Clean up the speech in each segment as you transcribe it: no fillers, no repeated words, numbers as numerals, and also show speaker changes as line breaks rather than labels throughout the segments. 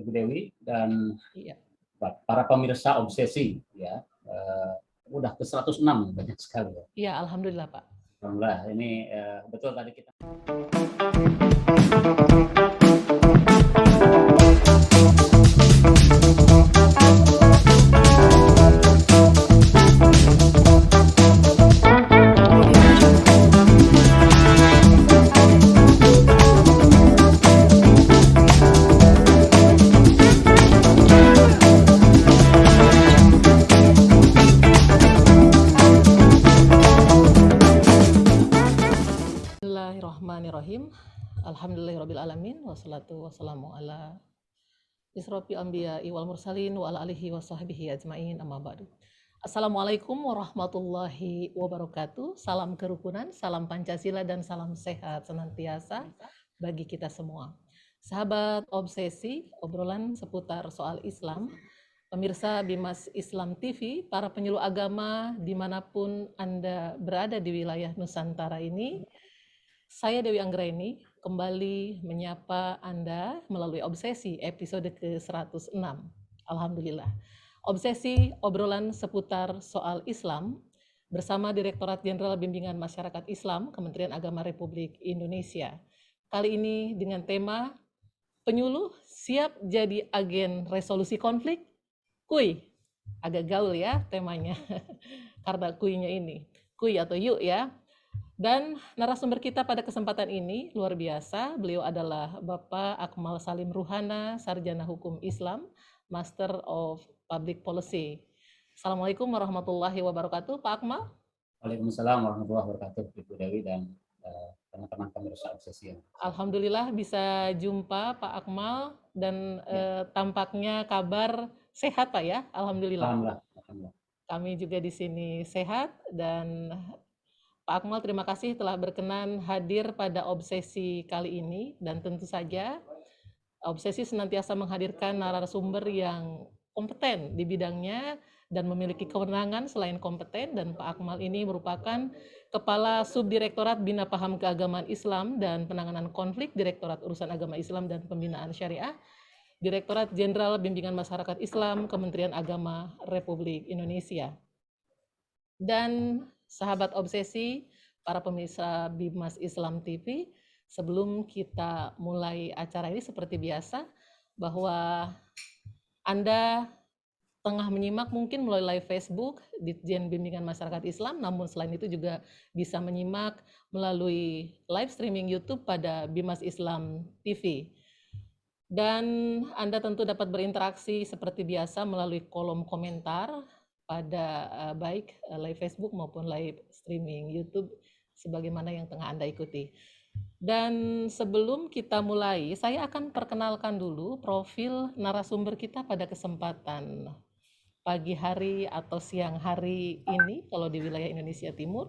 Ibu Dewi dan
Iya.
para pemirsa obsesi ya. Udah ke 106 banyak sekali ya.
Iya, alhamdulillah Pak.
Alhamdulillah, ini betul tadi kita
Bismillahirrahmanirrahim. Alhamdulillahirrabbilalamin. Wassalatu wassalamu ala isrofil anbiya'i wal mursalin wa ala alihi wa sahbihi ajma'in, amma ba'du. Assalamualaikum warahmatullahi wabarakatuh. Salam kerukunan, salam Pancasila, dan salam sehat senantiasa bagi kita semua. Sahabat obsesi, obrolan seputar soal Islam, pemirsa Bimas Islam TV, para penyuluh agama dimanapun Anda berada di wilayah Nusantara ini, saya Dewi Anggraini kembali menyapa Anda melalui Obsesi episode ke-106. Alhamdulillah. Obsesi obrolan seputar soal Islam bersama Direktorat Jenderal Bimbingan Masyarakat Islam Kementerian Agama Republik Indonesia. Kali ini dengan tema penyuluh siap jadi agen resolusi konflik. Kuy. Agak gaul ya temanya. Karena kuinya ini. Kuy atau yuk ya. Dan narasumber kita pada kesempatan ini luar biasa. Beliau adalah Bapak Akmal Salim Ruhana, Sarjana Hukum Islam, Master of Public Policy. Assalamualaikum warahmatullahi wabarakatuh, Pak Akmal.
Waalaikumsalam warahmatullahi wabarakatuh, Ibu Dewi dan teman-teman pemirsa obsesi.
Alhamdulillah bisa jumpa Pak Akmal dan tampaknya kabar sehat Pak ya. Alhamdulillah.
Alhamdulillah.
Kami juga di sini sehat dan Pak Akmal, terima kasih telah berkenan hadir pada obsesi kali ini, dan tentu saja obsesi senantiasa menghadirkan narasumber yang kompeten di bidangnya dan memiliki kewenangan selain kompeten, dan Pak Akmal ini merupakan Kepala Subdirektorat Bina Paham Keagamaan Islam dan Penanganan Konflik, Direktorat Urusan Agama Islam dan Pembinaan Syariah, Direktorat Jenderal Bimbingan Masyarakat Islam, Kementerian Agama Republik Indonesia. Dan sahabat obsesi, para pemirsa Bimas Islam TV, sebelum kita mulai acara ini seperti biasa, bahwa Anda tengah menyimak mungkin melalui live Facebook Ditjen Bimbingan Masyarakat Islam, namun selain itu juga bisa menyimak melalui live streaming YouTube pada Bimas Islam TV. Dan Anda tentu dapat berinteraksi seperti biasa melalui kolom komentar pada baik live Facebook maupun live streaming YouTube sebagaimana yang tengah Anda ikuti. Dan sebelum kita mulai, saya akan perkenalkan dulu profil narasumber kita pada kesempatan pagi hari atau siang hari ini kalau di wilayah Indonesia Timur.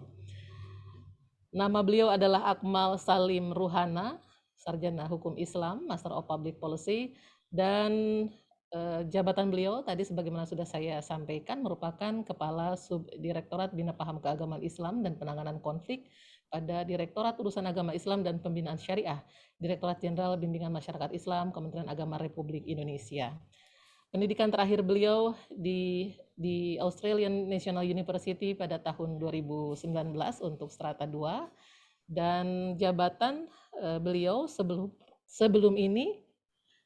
Nama beliau adalah Akmal Salim Ruhana, Sarjana Hukum Islam, Master of Public Policy, dan jabatan beliau tadi sebagaimana sudah saya sampaikan merupakan Kepala Subdirektorat Bina Paham Keagamaan Islam dan Penanganan Konflik pada Direktorat Urusan Agama Islam dan Pembinaan Syariah, Direktorat Jenderal Bimbingan Masyarakat Islam, Kementerian Agama Republik Indonesia. Pendidikan terakhir beliau di Australian National University pada tahun 2019 untuk strata 2, dan jabatan beliau sebelum ini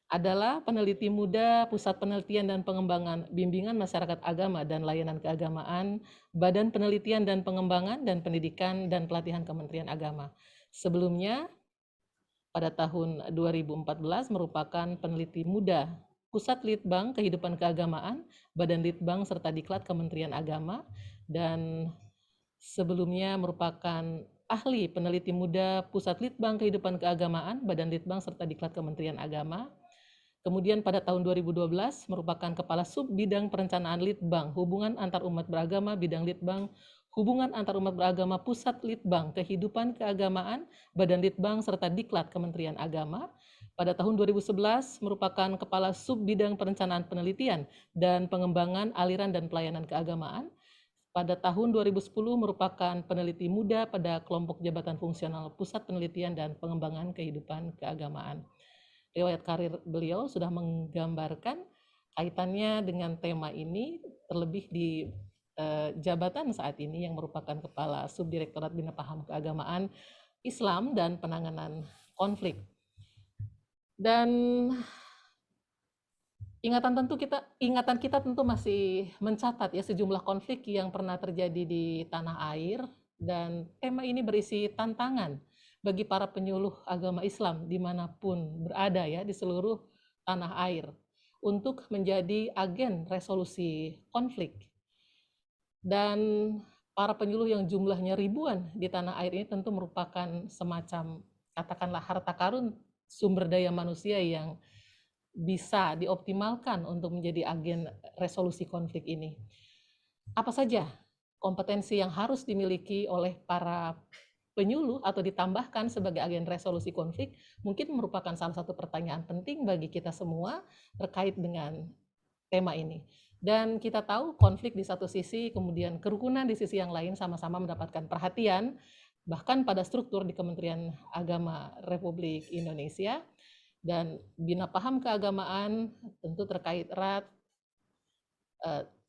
adalah peneliti muda Pusat Penelitian dan Pengembangan Bimbingan Masyarakat Agama dan Layanan Keagamaan, Badan Penelitian dan Pengembangan dan Pendidikan dan Pelatihan Kementerian Agama. Sebelumnya, pada tahun 2014 merupakan peneliti muda Pusat Litbang Kehidupan Keagamaan, Badan Litbang serta Diklat Kementerian Agama, dan sebelumnya merupakan ahli peneliti muda Pusat Litbang Kehidupan Keagamaan, Badan Litbang serta Diklat Kementerian Agama. Kemudian pada tahun 2012 merupakan Kepala Sub Bidang Perencanaan Litbang, Hubungan Antar Umat Beragama, Bidang Litbang, Hubungan Antar Umat Beragama, Pusat Litbang, Kehidupan Keagamaan, Badan Litbang, serta Diklat Kementerian Agama. Pada tahun 2011 merupakan Kepala Sub Bidang Perencanaan Penelitian dan Pengembangan Aliran dan Pelayanan Keagamaan. Pada tahun 2010 merupakan peneliti muda pada kelompok jabatan fungsional Pusat Penelitian dan Pengembangan Kehidupan Keagamaan. riwayat karir beliau sudah menggambarkan kaitannya dengan tema ini, terlebih di jabatan saat ini yang merupakan Kepala Subdirektorat Bina Paham Keagamaan Islam dan Penanganan Konflik. Dan ingatan kita tentu masih mencatat ya sejumlah konflik yang pernah terjadi di tanah air, dan tema ini berisi tantangan bagi para penyuluh agama Islam dimanapun berada ya di seluruh tanah air untuk menjadi agen resolusi konflik. Dan para penyuluh yang jumlahnya ribuan di tanah air ini tentu merupakan semacam, katakanlah, harta karun sumber daya manusia yang bisa dioptimalkan untuk menjadi agen resolusi konflik ini. Apa saja kompetensi yang harus dimiliki oleh para penyuluh atau ditambahkan sebagai agen resolusi konflik? Mungkin merupakan salah satu pertanyaan penting bagi kita semua terkait dengan tema ini. Dan kita tahu konflik di satu sisi, kemudian kerukunan di sisi yang lain sama-sama mendapatkan perhatian, bahkan pada struktur di Kementerian Agama Republik Indonesia. Dan Bina Paham Keagamaan tentu terkait erat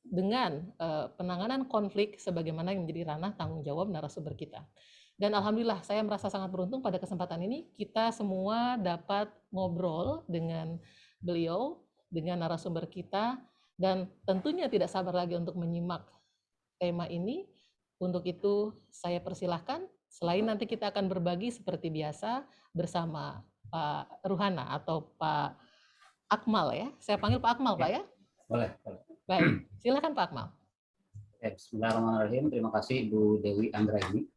dengan penanganan konflik sebagaimana yang menjadi ranah tanggung jawab narasumber kita. Dan alhamdulillah saya merasa sangat beruntung pada kesempatan ini kita semua dapat ngobrol dengan beliau, dengan narasumber kita, dan tentunya tidak sabar lagi untuk menyimak tema ini. Untuk itu saya persilahkan, selain nanti kita akan berbagi seperti biasa bersama Pak Ruhana atau Pak Akmal ya. Saya panggil Pak Akmal, Pak ya?
Boleh.
Baik, silakan Pak Akmal.
Bismillahirrahmanirrahim. Terima kasih Ibu Dewi Anggraini.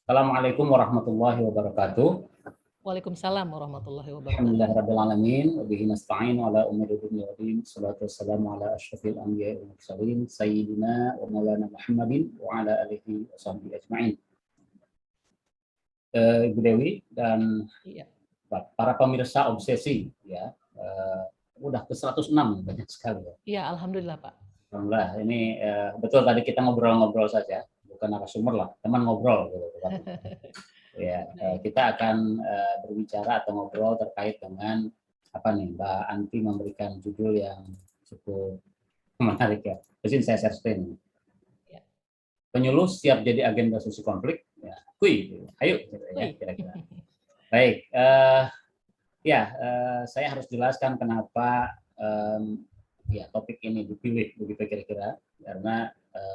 Assalamualaikum warahmatullahi wabarakatuh.
Waalaikumsalam warahmatullahi wabarakatuh.
Alhamdulillahirabbil alamin wa bihi nasta'in ala umuri dunya waddin. Shalatu wassalamu ala asyrafil anbiya'i wal mursalin sayyidina wa maulana Muhammadin wa ala alihi washabbihi ajmain. Ibu Dewi dan para pemirsa obsesi ya, udah ke 106 banyak sekali ya.
Iya, alhamdulillah Pak.
Alhamdulillah, ini betul tadi kita ngobrol-ngobrol saja, bukan narasumber lah, teman ngobrol gitu. Ya, kita akan berbicara atau ngobrol terkait dengan apa nih, Mbak Anti memberikan judul yang cukup menarik ya. Di sini saya share screen. Ya. Penyuluh siap jadi agen resolusi konflik. Ya, ayo gitu ya kira-kira. Baik, saya harus jelaskan kenapa ya topik ini dipilih begitu kira-kira, karena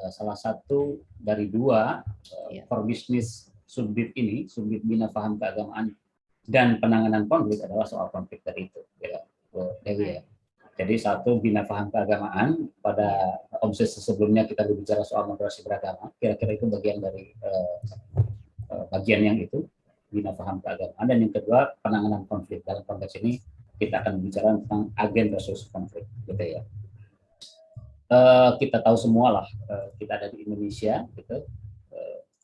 salah satu dari dua core business subdit ini, subdit Bina Paham Keagamaan dan Penanganan Konflik adalah soal konflik tadi itu, ya, Dewi ya. Jadi satu Bina Paham Keagamaan, pada obsesi sebelumnya kita berbicara soal moderasi beragama, kira-kira itu bagian dari bagian yang itu Bina Paham Keagamaan, dan yang kedua penanganan konflik. Dalam konteks ini kita akan bicara tentang agen resolusi konflik, gitu ya. Kita tahu semua lah, kita ada di Indonesia, gitu.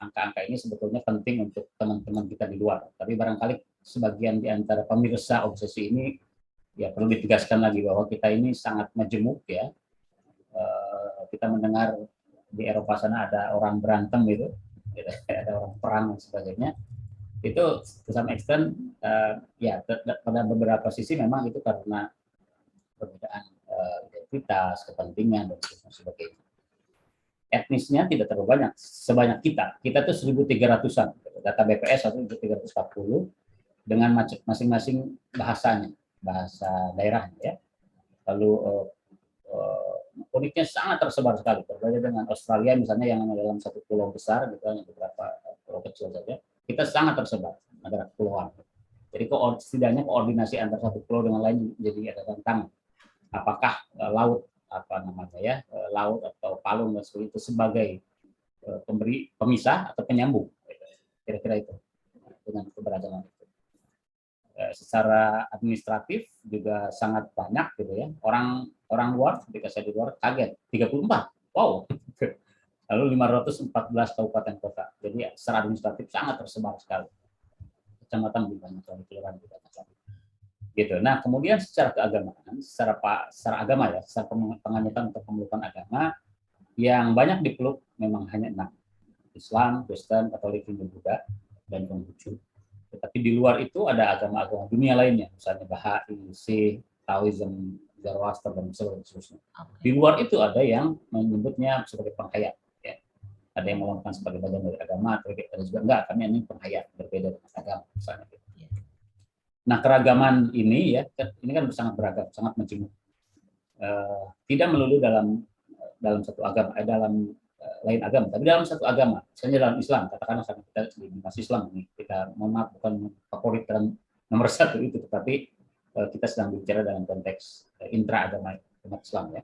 Angka-angka ini sebetulnya penting untuk teman-teman kita di luar. Tapi barangkali sebagian di antara pemirsa obsesi ini ya perlu ditegaskan lagi bahwa kita ini sangat majemuk ya. Kita mendengar di Eropa sana ada orang berantem gitu, ada orang perang dan sebagainya. Itu to some extent ya pada beberapa sisi memang itu karena perbedaan identitas, kepentingan dan sebagainya. Etnisnya tidak terlalu banyak sebanyak kita. Kita tuh 1.300-an. Data BPS 1.340 dengan masing-masing bahasanya, bahasa daerahnya ya. Lalu uniknya sangat tersebar sekali. Berbeda dengan Australia misalnya yang dalam satu pulau besar gitu, hanya beberapa pulau kecil saja. Kita sangat tersebar negara kepulauan. Jadi setidaknya koordinasi antara satu pulau dengan lain jadi ada tantangan. Apakah laut laut atau palung dan sebagainya itu sebagai pemberi pemisah atau penyambung, kira-kira itu dengan keberagaman itu. Secara administratif juga sangat banyak gitu ya, orang luar ketika saya di luar kaget 34, wow. Lalu 514 kabupaten kota, jadi secara administratif sangat tersebar sekali, kecamatan lebih banyak dari kelurahan juga gitu. Nah, kemudian secara keagamaan, secara agama ya, secara penghayatan atau pemelukkan agama yang banyak dipeluk memang hanya 6. Islam, Kristen, Katolik, Hindu, Buddha, dan Konghucu. Tetapi di luar itu ada agama-agama dunia lainnya, misalnya Bahai, Sikh, Taoism, Zoroaster, dan seterusnya. Di luar itu ada yang menyebutnya sebagai penghayat. Ya. Ada yang melakukan sebagai bagian dari agama, ada juga enggak, kami ini penghayat, berbeda dengan agama. Misalnya. Nah, keragaman ini ya, ini kan sangat beragam, sangat menjemur. Tidak melulu dalam satu agama, dalam lain agama, tapi dalam satu agama, misalnya dalam Islam, katakanlah karena kita di masih Islam ini, kita mohon maaf bukan favorit dalam nomor satu itu, tetapi kita sedang bicara dalam konteks intra agama umat Islam ya.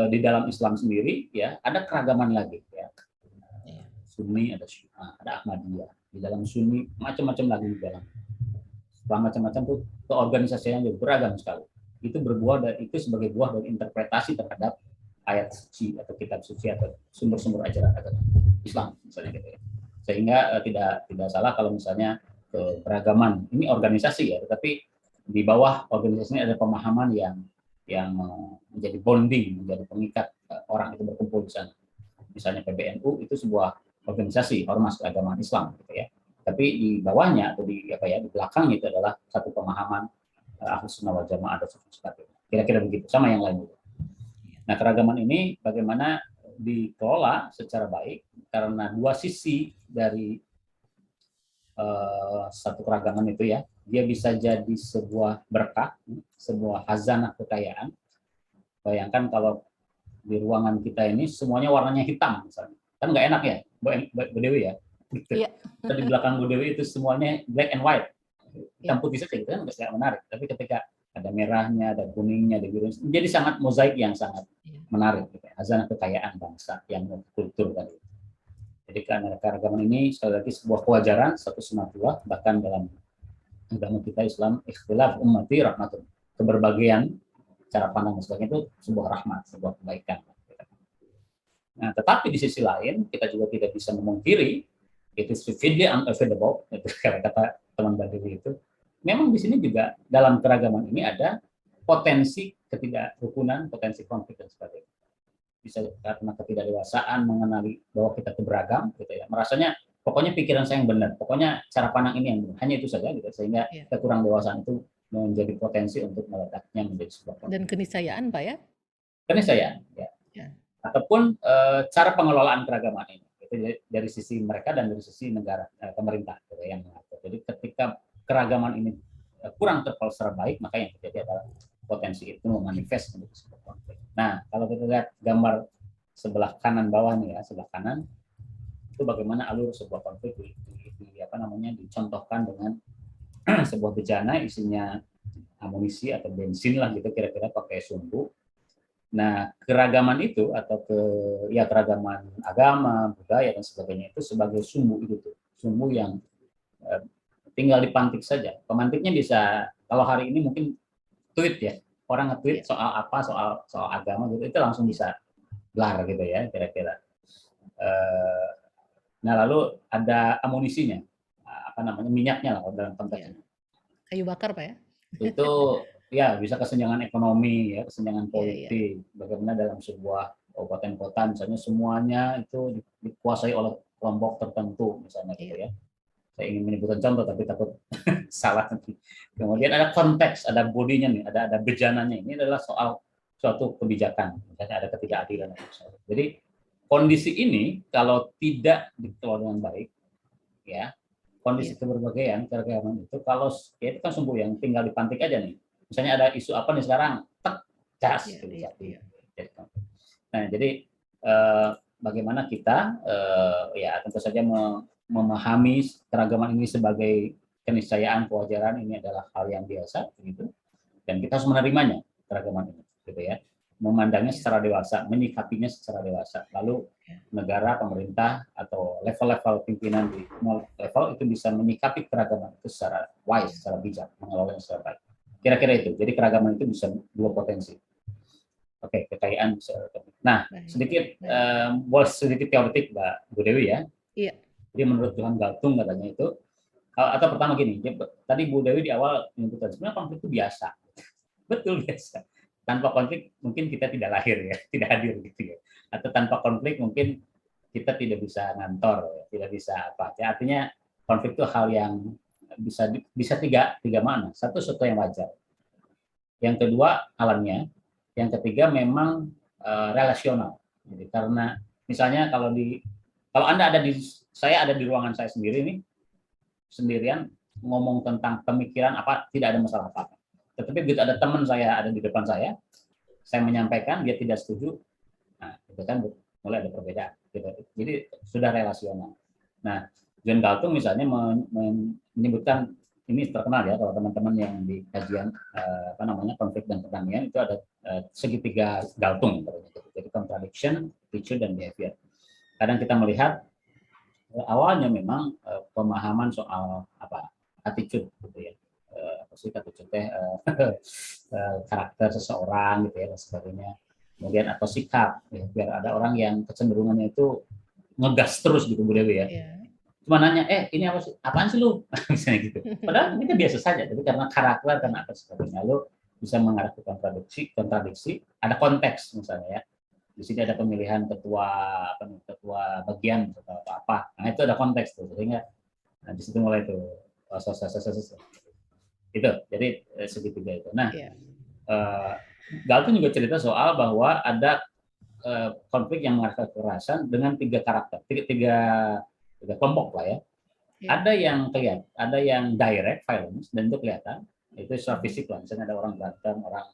Di dalam Islam sendiri ya ada keragaman lagi ya. Sunni ada Syiah, ada Ahmadiyah. Di dalam Sunni macam-macam lagi di dalam. Macam-macam tuh keorganisasinya juga beragam sekali. Itu berbuah dari itu sebagai buah dari interpretasi terhadap ayat suci atau kitab suci atau sumber-sumber ajaran agama Islam misalnya gitu ya. Sehingga tidak salah kalau misalnya keragaman ini organisasi ya, tetapi di bawah organisasi ini ada pemahaman yang menjadi bonding, menjadi pengikat orang itu berkumpul di sana. Misalnya PBNU itu sebuah organisasi ormas keagamaan Islam gitu ya. Tapi di bawahnya atau di belakangnya itu adalah satu pemahaman Ahlus Sunnah wal Jamaah dan sebagainya. Kira-kira begitu, sama yang lain juga. Nah, keragaman ini bagaimana dikelola secara baik karena dua sisi dari satu keragaman itu ya, dia bisa jadi sebuah berkah, sebuah khazanah kekayaan. Bayangkan kalau di ruangan kita ini semuanya warnanya hitam misalnya, kan nggak enak ya, Bu Dewi ya. Gitu.
Iya.
Di belakang Bu Dewi itu semuanya black and white, hitam putih saja, itu kan nggak menarik. Tapi ketika ada merahnya, ada kuningnya, ada birunya, menjadi sangat mozaik yang sangat menarik. Gitu. Khazanah kekayaan bangsa yang kultur tadi. Jadi karena keragaman ini sekali lagi sebuah kewajaran, satu sunatullah, bahkan dalam agama kita Islam, ikhtilaf ummati rahmatun, keberbagian cara pandang dan sebagainya itu sebuah rahmat, sebuah kebaikan. Nah, tetapi di sisi lain kita juga tidak bisa memungkiri itu vividly unavoidable, itu kata teman Badiri itu. Memang di sini juga dalam keragaman ini ada potensi ketidakrukunan, potensi konflik dan sebagainya. Bisa karena ketidakdewasaan mengenali bahwa kita itu beragam, gitu ya. Merasanya pokoknya pikiran saya yang benar, pokoknya cara pandang ini yang benar, hanya itu saja, gitu. Sehingga kekurang dewasaan itu menjadi potensi untuk meledaknya menjadi sebuah konflik.
Dan keniscayaan, Pak ya?
Keniscayaan, ya. Ataupun cara pengelolaan keragaman ini. Dari sisi mereka dan dari sisi negara pemerintah gitu, yang mengatur. Jadi ketika keragaman ini kurang terkelola secara baik, maka yang terjadi adalah potensi itu memanifest menjadi sebuah konflik. Nah, kalau kita lihat gambar sebelah kanan bawah nih ya, sebelah kanan itu bagaimana alur sebuah konflik dicontohkan dengan sebuah bejana isinya amunisi atau bensin lah gitu kira-kira pakai sumbu. Nah, keragaman itu atau keragaman agama, budaya dan sebagainya itu sebagai sumbu itu tuh. Sumbu yang tinggal dipantik saja. Pemantiknya bisa kalau hari ini mungkin tweet ya. Orang nge-tweet soal apa, soal agama gitu, itu langsung bisa blar gitu ya kira-kira. Nah, lalu ada amunisinya. Minyaknya lah dalam konteksnya.
Kayu bakar, Pak ya?
Itu ya bisa kesenjangan ekonomi ya, kesenjangan politik. Bagaimana dalam sebuah kabupaten kota misalnya semuanya itu dikuasai oleh kelompok tertentu misalnya gitu ya. Saya ingin menyebutkan contoh tapi takut salah nanti. Kemudian ada konteks, ada bodinya nih, ada bejananya. Ini adalah soal suatu kebijakan, misalnya ada ketidakadilan. Jadi kondisi ini kalau tidak dikelola dengan baik, ya kondisi keberbagaian keragaman itu kalau ya itu kan sumbu yang tinggal dipantik aja nih. Misalnya ada isu apa nih sekarang, cas. Nah, jadi bagaimana kita ya tentu saja memahami keragaman ini sebagai keniscayaan, kewajaran, ini adalah hal yang biasa, gitu. Dan kita harus menerimanya keragaman ini, gitu ya. Memandangnya secara dewasa, menyikapinya secara dewasa. Lalu negara, pemerintah, atau level-level pimpinan di level itu bisa menyikapi keragaman itu secara wise, secara bijak, mengelolanya secara baik. Kira-kira itu. Jadi keragaman itu bisa dua potensi. Oke, kekayaan. Nah, boleh sedikit teoretik, Mbak Bu Dewi ya.
Iya.
Jadi menurut Johan Galtung katanya itu, atau pertama gini, tadi Bu Dewi di awal menyebutkan sebenarnya konflik itu biasa. Betul, biasa. Tanpa konflik mungkin kita tidak lahir ya, tidak hadir gitu ya. Atau tanpa konflik mungkin kita tidak bisa ngantor, tidak bisa apa. Ya, artinya konflik itu hal yang bisa tiga makna. Satu, sesuatu yang wajar. Yang kedua, alamnya. Yang ketiga, memang relasional. Jadi karena misalnya kalau Anda saya ada di ruangan saya sendiri nih, sendirian ngomong tentang pemikiran apa, tidak ada masalah apa. Tetapi begitu ada teman saya ada di depan saya menyampaikan, dia tidak setuju, nah itu kan mulai ada perbedaan. Gitu. Jadi sudah relasional. Nah, John Galtung misalnya menyebutkan, ini terkenal ya kalau teman-teman yang di kajian konflik dan perdamaian itu ada segitiga Galtung. Jadi contradiction, attitude, dan behavior. Kadang kita melihat awalnya memang pemahaman soal attitude gitu ya, attitude karakter seseorang gitu ya dan sebagainya. Kemudian atau sikap ya, biar ada orang yang kecenderungannya itu ngegas terus gitu Bu Dewi ya. Cuma nanya, ini apaan sih lu? Misalnya gitu. Padahal ini kan biasa saja, tapi karena karakter, karena apa sebagainya, lalu bisa mengarah ke kontradiksi, ada konteks misalnya ya. Di sini ada pemilihan ketua bagian atau apa. Nah, itu ada konteks tuh. Sehingga di situ mulai tuh itu. Jadi segitiga itu. Nah, Galtung juga cerita soal bahwa ada konflik yang mengarah ke kekerasan dengan tiga karakter, tiga kelompok lah ya. Ada yang kelihatan, ada yang direct violence dan itu kelihatan, itu secara fisik lah. Misalnya ada orang berantem, orang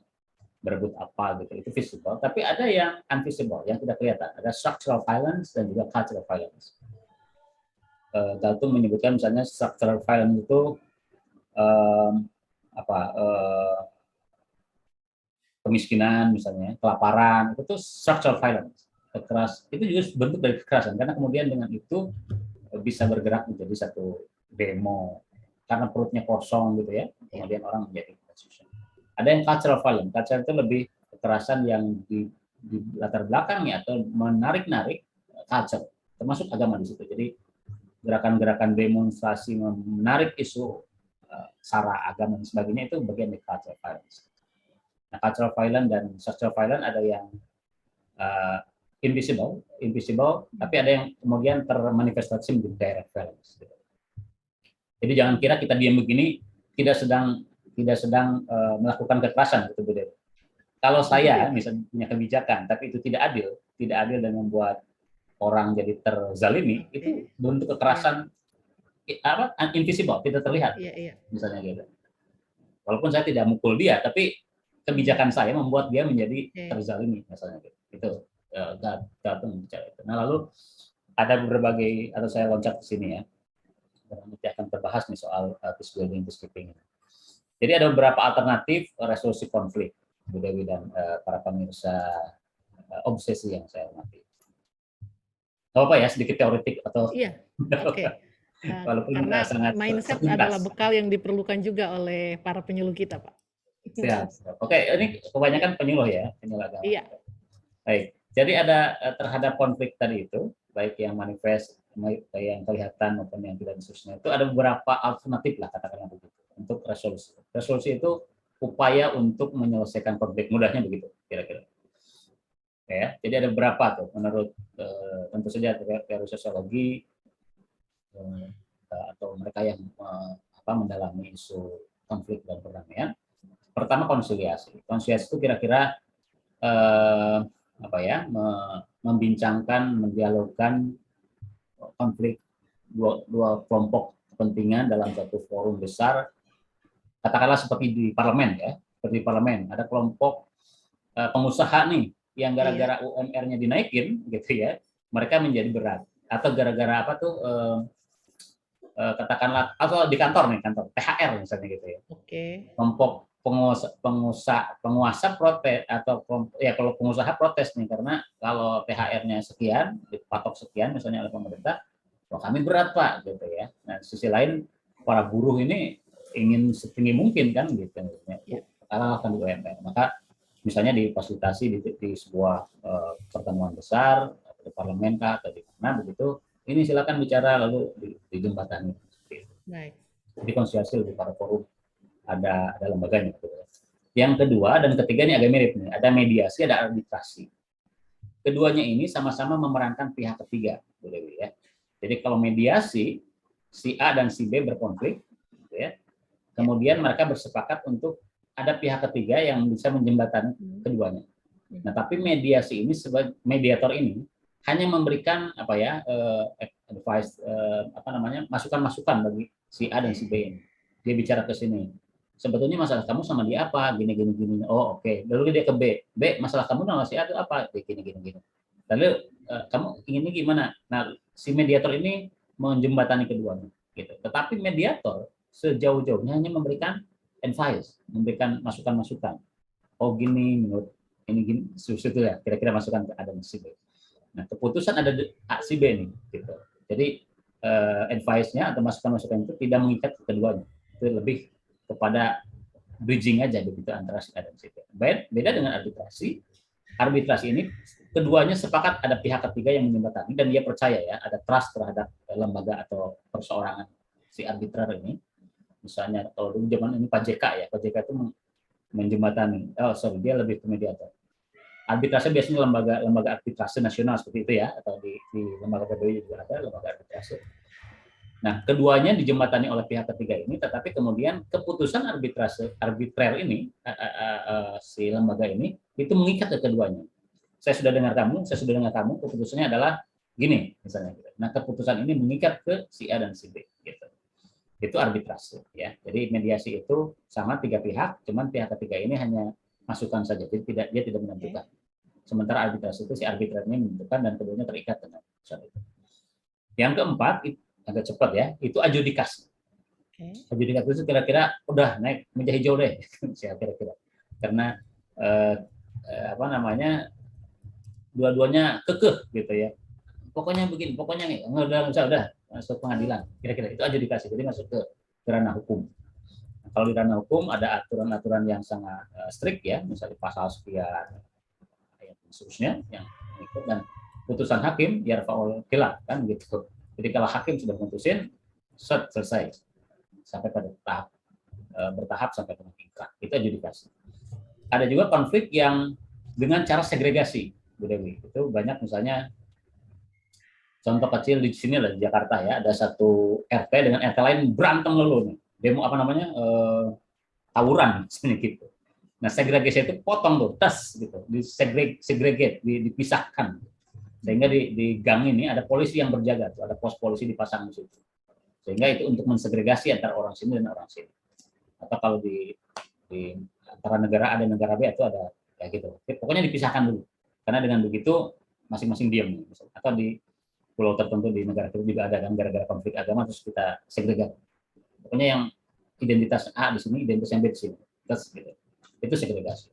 berebut apa gitu, itu visible. Tapi ada yang invisible, yang tidak kelihatan. Ada structural violence dan juga cultural violence. Galtung menyebutkan misalnya structural violence itu kemiskinan misalnya, kelaparan, itu structural violence. Itu juga bentuk dari kekerasan karena kemudian dengan itu bisa bergerak menjadi satu demo karena perutnya kosong gitu ya, kemudian orang menjadi constitution. Ada yang cultural violence. Cultural itu lebih kekerasan yang di latar belakangnya atau menarik-narik culture, termasuk agama di situ. Jadi gerakan-gerakan demonstrasi menarik isu sara agama dan sebagainya itu bagian dari cultural violence. Nah, cultural violence dan structural violence ada yang invisible, tapi ada yang kemudian termanifestasi menjadi direct violence. Jadi jangan kira kita diam begini tidak sedang melakukan kekerasan gitu Bu Dewi. Kalau saya misalnya punya kebijakan tapi itu tidak adil dan membuat orang jadi terzalimi, itu bentuk kekerasan invisible, tidak terlihat. Misalnya gitu. Walaupun saya tidak mukul dia, tapi kebijakan saya membuat dia menjadi terzalimi misalnya gitu. Itu Galtung bicara itu. Nah, lalu ada berbagai, atau saya loncat ke sini ya. Nanti akan terbahas nih soal peace building, peacekeeping. Jadi ada beberapa alternatif resolusi konflik, Bu Dewi dan para pemirsa obsesi yang saya hormati. Apa ya, sedikit teoretik atau
Oke. Karena
sangat
mindset adalah bekal yang diperlukan juga oleh para penyuluh kita, Pak.
Siap. Oke, ini kebanyakan penyuluh ya, penyuluh agama.
Iya.
Baik. Jadi ada terhadap konflik tadi itu, baik yang manifest, yang kelihatan maupun yang tidak seterusnya, itu ada beberapa alternatif lah katakanlah begitu untuk resolusi. Resolusi itu upaya untuk menyelesaikan konflik, mudahnya begitu kira-kira. Ya, jadi ada beberapa tuh menurut tentu saja teori sosiologi atau mereka yang mendalami isu konflik dan perdamaian. Pertama konsiliasi. Konsiliasi itu kira-kira membincangkan, mendialogkan konflik dua kelompok kepentingan dalam satu forum besar, katakanlah seperti di parlemen ya, seperti parlemen ada kelompok pengusaha nih yang gara-gara UMR-nya dinaikin gitu ya, mereka menjadi berat, atau gara-gara katakanlah atau di kantor THR misalnya gitu ya. Kelompok penguasa protes atau kalau pengusaha protes nih karena kalau THR-nya sekian dipatok sekian misalnya oleh pemerintah, wah kami berat Pak gitu ya. Nah sisi lain para buruh ini ingin setinggi mungkin kan gitu, kalahkan di UMR. Maka misalnya difasilitasi di sebuah pertemuan besar di parlemen kah atau di mana begitu, ini silakan bicara lalu dijembatani.
Baik.
Dikonsiliasi di para forum. Ada lembaganya. Yang kedua dan ketiga ini agak mirip nih, ada mediasi, ada arbitrasi. Keduanya ini sama-sama memerankan pihak ketiga, Bu Dewi ya. Jadi kalau mediasi si A dan si B berkonflik, gitu ya. Kemudian mereka bersepakat untuk ada pihak ketiga yang bisa menjembatani keduanya. Nah, tapi mediasi ini sebagai mediator ini hanya memberikan advice, masukan-masukan bagi si A dan si B ini. Dia bicara ke sini. Sebetulnya masalah kamu sama dia apa? Gini gini gini. Oh, oke. Lalu dia ke B. B, masalah kamu sama si A itu apa? Gini gini gini. Lalu kamu inginnya gimana? Nah, si mediator ini menjembatani keduanya gitu. Tetapi mediator sejauh-jauhnya hanya memberikan advice, memberikan masukan-masukan. Oh, gini menurut ini gini, itu ya, kira-kira masukan ke A dan si B. Nah, keputusan ada di si B ini, gitu. Jadi advice-nya atau masukan-masukan itu tidak mengikat keduanya, itu lebih kepada bridging aja begitu antara si A dan si B. Beda dengan arbitrasi. Arbitrasi ini keduanya sepakat ada pihak ketiga yang menjembatani dan dia percaya ya ada trust terhadap lembaga atau perseorangan si arbitrer ini. Misalnya kalau dulu zaman ini Pak JK ya, Pak JK itu menjembatani. Dia lebih ke mediator. Arbitrase biasanya lembaga arbitrase nasional seperti itu ya, atau di lembaga PBB juga ada lembaga arbitrase. Nah, keduanya dijembatani oleh pihak ketiga ini, tetapi kemudian keputusan arbitrer ini, si lembaga ini, itu mengikat ke keduanya. Saya sudah dengar kamu, keputusannya adalah gini, misalnya. Nah, keputusan ini mengikat ke si A dan si B, gitu. Itu arbitrase, ya. Jadi mediasi itu sama 3 pihak, cuman pihak ketiga ini hanya masukan saja, dia tidak menentukan. Sementara arbitrase itu si arbitrernya menentukan dan keduanya terikat dengan putusan itu. Yang keempat, agak cepat ya, itu adjudikasi. Adjudikasi itu kira-kira udah naik meja hijau deh, kira-kira. Karena dua-duanya kekeh gitu ya. Pokoknya begini, pokoknya nih, udah masuk pengadilan. Kira-kira itu adjudikasi, jadi masuk ke ranah hukum. Kalau di ranah hukum ada aturan-aturan yang sangat strict ya, misalnya pasal sekian, seterusnya yang ikut, dan putusan hakim yarfa'ul khilaf kan gitu. Jadi kalau hakim sudah memutusin, selesai sampai pada tahap bertahap sampai dengan ingkrah. Itu adjudikasi. Ada juga konflik yang dengan cara segregasi, Bu Dewi. Itu banyak, misalnya contoh kecil di sini lah di Jakarta ya, ada satu RT dengan RT lain berantem dulu nih. Demo tawuran sini gitu. Nah, segregasi itu potong tuh, tes gitu, segregate, dipisahkan. Sehingga di gang ini ada polisi yang berjaga tuh, ada pos polisi dipasang di situ. Sehingga itu untuk mensegregasi antara orang sini dan orang sini. Atau kalau di antara negara A dan negara B itu ada kayak gitu. Pokoknya dipisahkan dulu. Karena dengan begitu masing-masing diam. Atau di pulau tertentu di negara itu juga ada kan, gara-gara konflik agama terus kita segregasi. Pokoknya yang identitas A di sini, identitas yang B di sini. Terus gitu. Itu segregasi.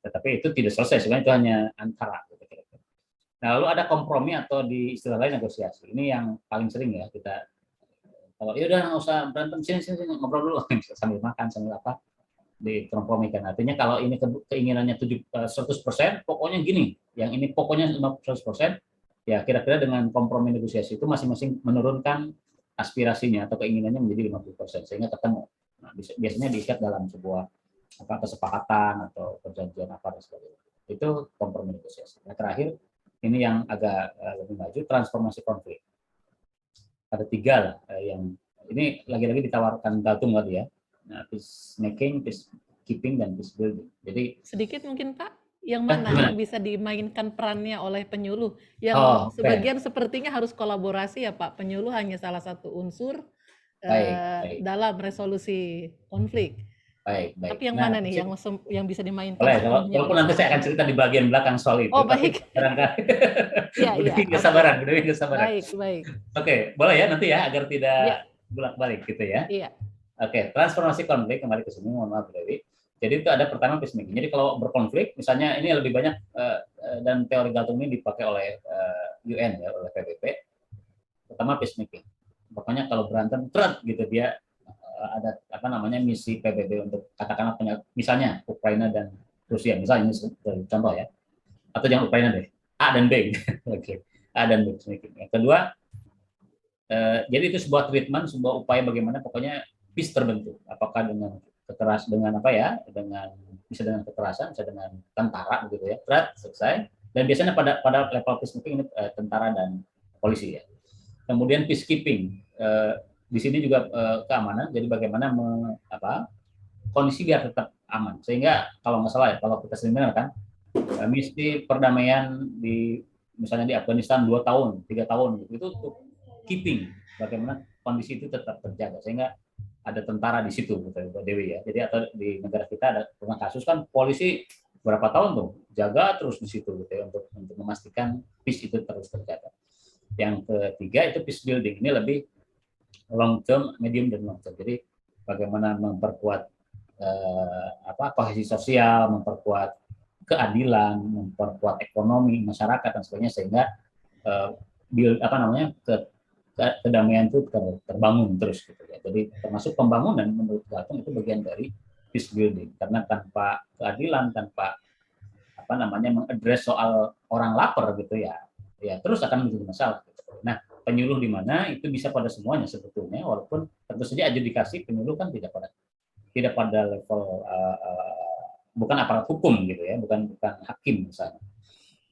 Tetapi itu tidak selesai, sebenarnya itu hanya antara. Nah, lalu ada kompromi atau di istilah lain negosiasi. Ini yang paling sering ya kita, kalau ya udah nggak usah berantem, sini ngobrol dulu sambil makan sambil apa, dikompromikan. Artinya kalau ini keinginannya 100%, pokoknya gini, yang ini pokoknya 100%, ya kira-kira dengan kompromi negosiasi itu masing-masing menurunkan aspirasinya atau keinginannya menjadi 50%, sehingga ketemu. Nah, biasanya diikat dalam sebuah kesepakatan atau perjanjian apa dan sebagainya. Itu kompromi negosiasi. Nah, terakhir ini yang agak lebih maju, transformasi konflik. Ada 3 lah yang ini lagi-lagi ditawarkan Galtung tadi ya. Nah, peace making, peace keeping, dan peace building. Jadi
sedikit mungkin Pak, yang mana yang bisa dimainkan perannya oleh penyuluh? Yang sebagian sepertinya harus kolaborasi ya Pak. Penyuluh hanya salah satu unsur dalam resolusi konflik.
Baik.
Tapi yang mana nih yang bisa dimainkan?
Boleh, walaupun nanti saya akan cerita di bagian belakang soal itu.
Oh, baik.
Udah kesabaran.
Baik.
Oke, boleh ya nanti ya, agar tidak bolak-balik gitu ya.
Iya.
Oke, transformasi konflik, kembali ke sini, mohon maaf Dewi. Jadi itu ada pertama peacemaking. Jadi kalau berkonflik, misalnya ini lebih banyak dan teori Galtung ini dipakai oleh UN ya, oleh PBB. Pertama peacemaking. Pokoknya kalau berantem gitu dia ada misi PBB untuk katakanlah misalnya Ukraina dan Rusia, misalnya ini contoh ya, atau jangan Ukraina deh, A dan B. Oke. A dan B. Yang kedua, jadi itu sebuah treatment, sebuah upaya bagaimana pokoknya peace terbentuk, apakah dengan bisa dengan kekerasan, bisa dengan tentara begitu ya, selesai. Dan biasanya pada level peacemaking ini tentara dan polisi ya. Kemudian peacekeeping, di sini juga keamanan. Jadi bagaimana kondisi biar tetap aman. Sehingga kalau nggak salah ya, kalau kita sering dengar kan, misi perdamaian di misalnya di Afghanistan 2 tahun, 3 tahun gitu. Itu untuk keeping bagaimana kondisi itu tetap terjaga sehingga ada tentara di situ gitu Mbak Dewi ya. Jadi atau di negara kita ada pernah kasus kan polisi berapa tahun tuh jaga terus di situ gitu ya untuk memastikan peace itu terus terjaga. Yang ketiga itu peace building. Ini lebih long term, medium dan long term. Jadi bagaimana memperkuat kohesi sosial, memperkuat keadilan, memperkuat ekonomi masyarakat dan sebagainya sehingga kedamaian itu terbangun terus gitu ya. Jadi termasuk pembangunan menurut Gatong itu bagian dari peace building karena tanpa keadilan, tanpa mengadres soal orang lapar gitu ya terus akan menjadi masalah. Gitu. Nah penyuluh di mana itu bisa pada semuanya sebetulnya walaupun tentu saja adjudikasi penyuluh kan tidak pada level bukan aparat hukum gitu ya, bukan hakim misalnya.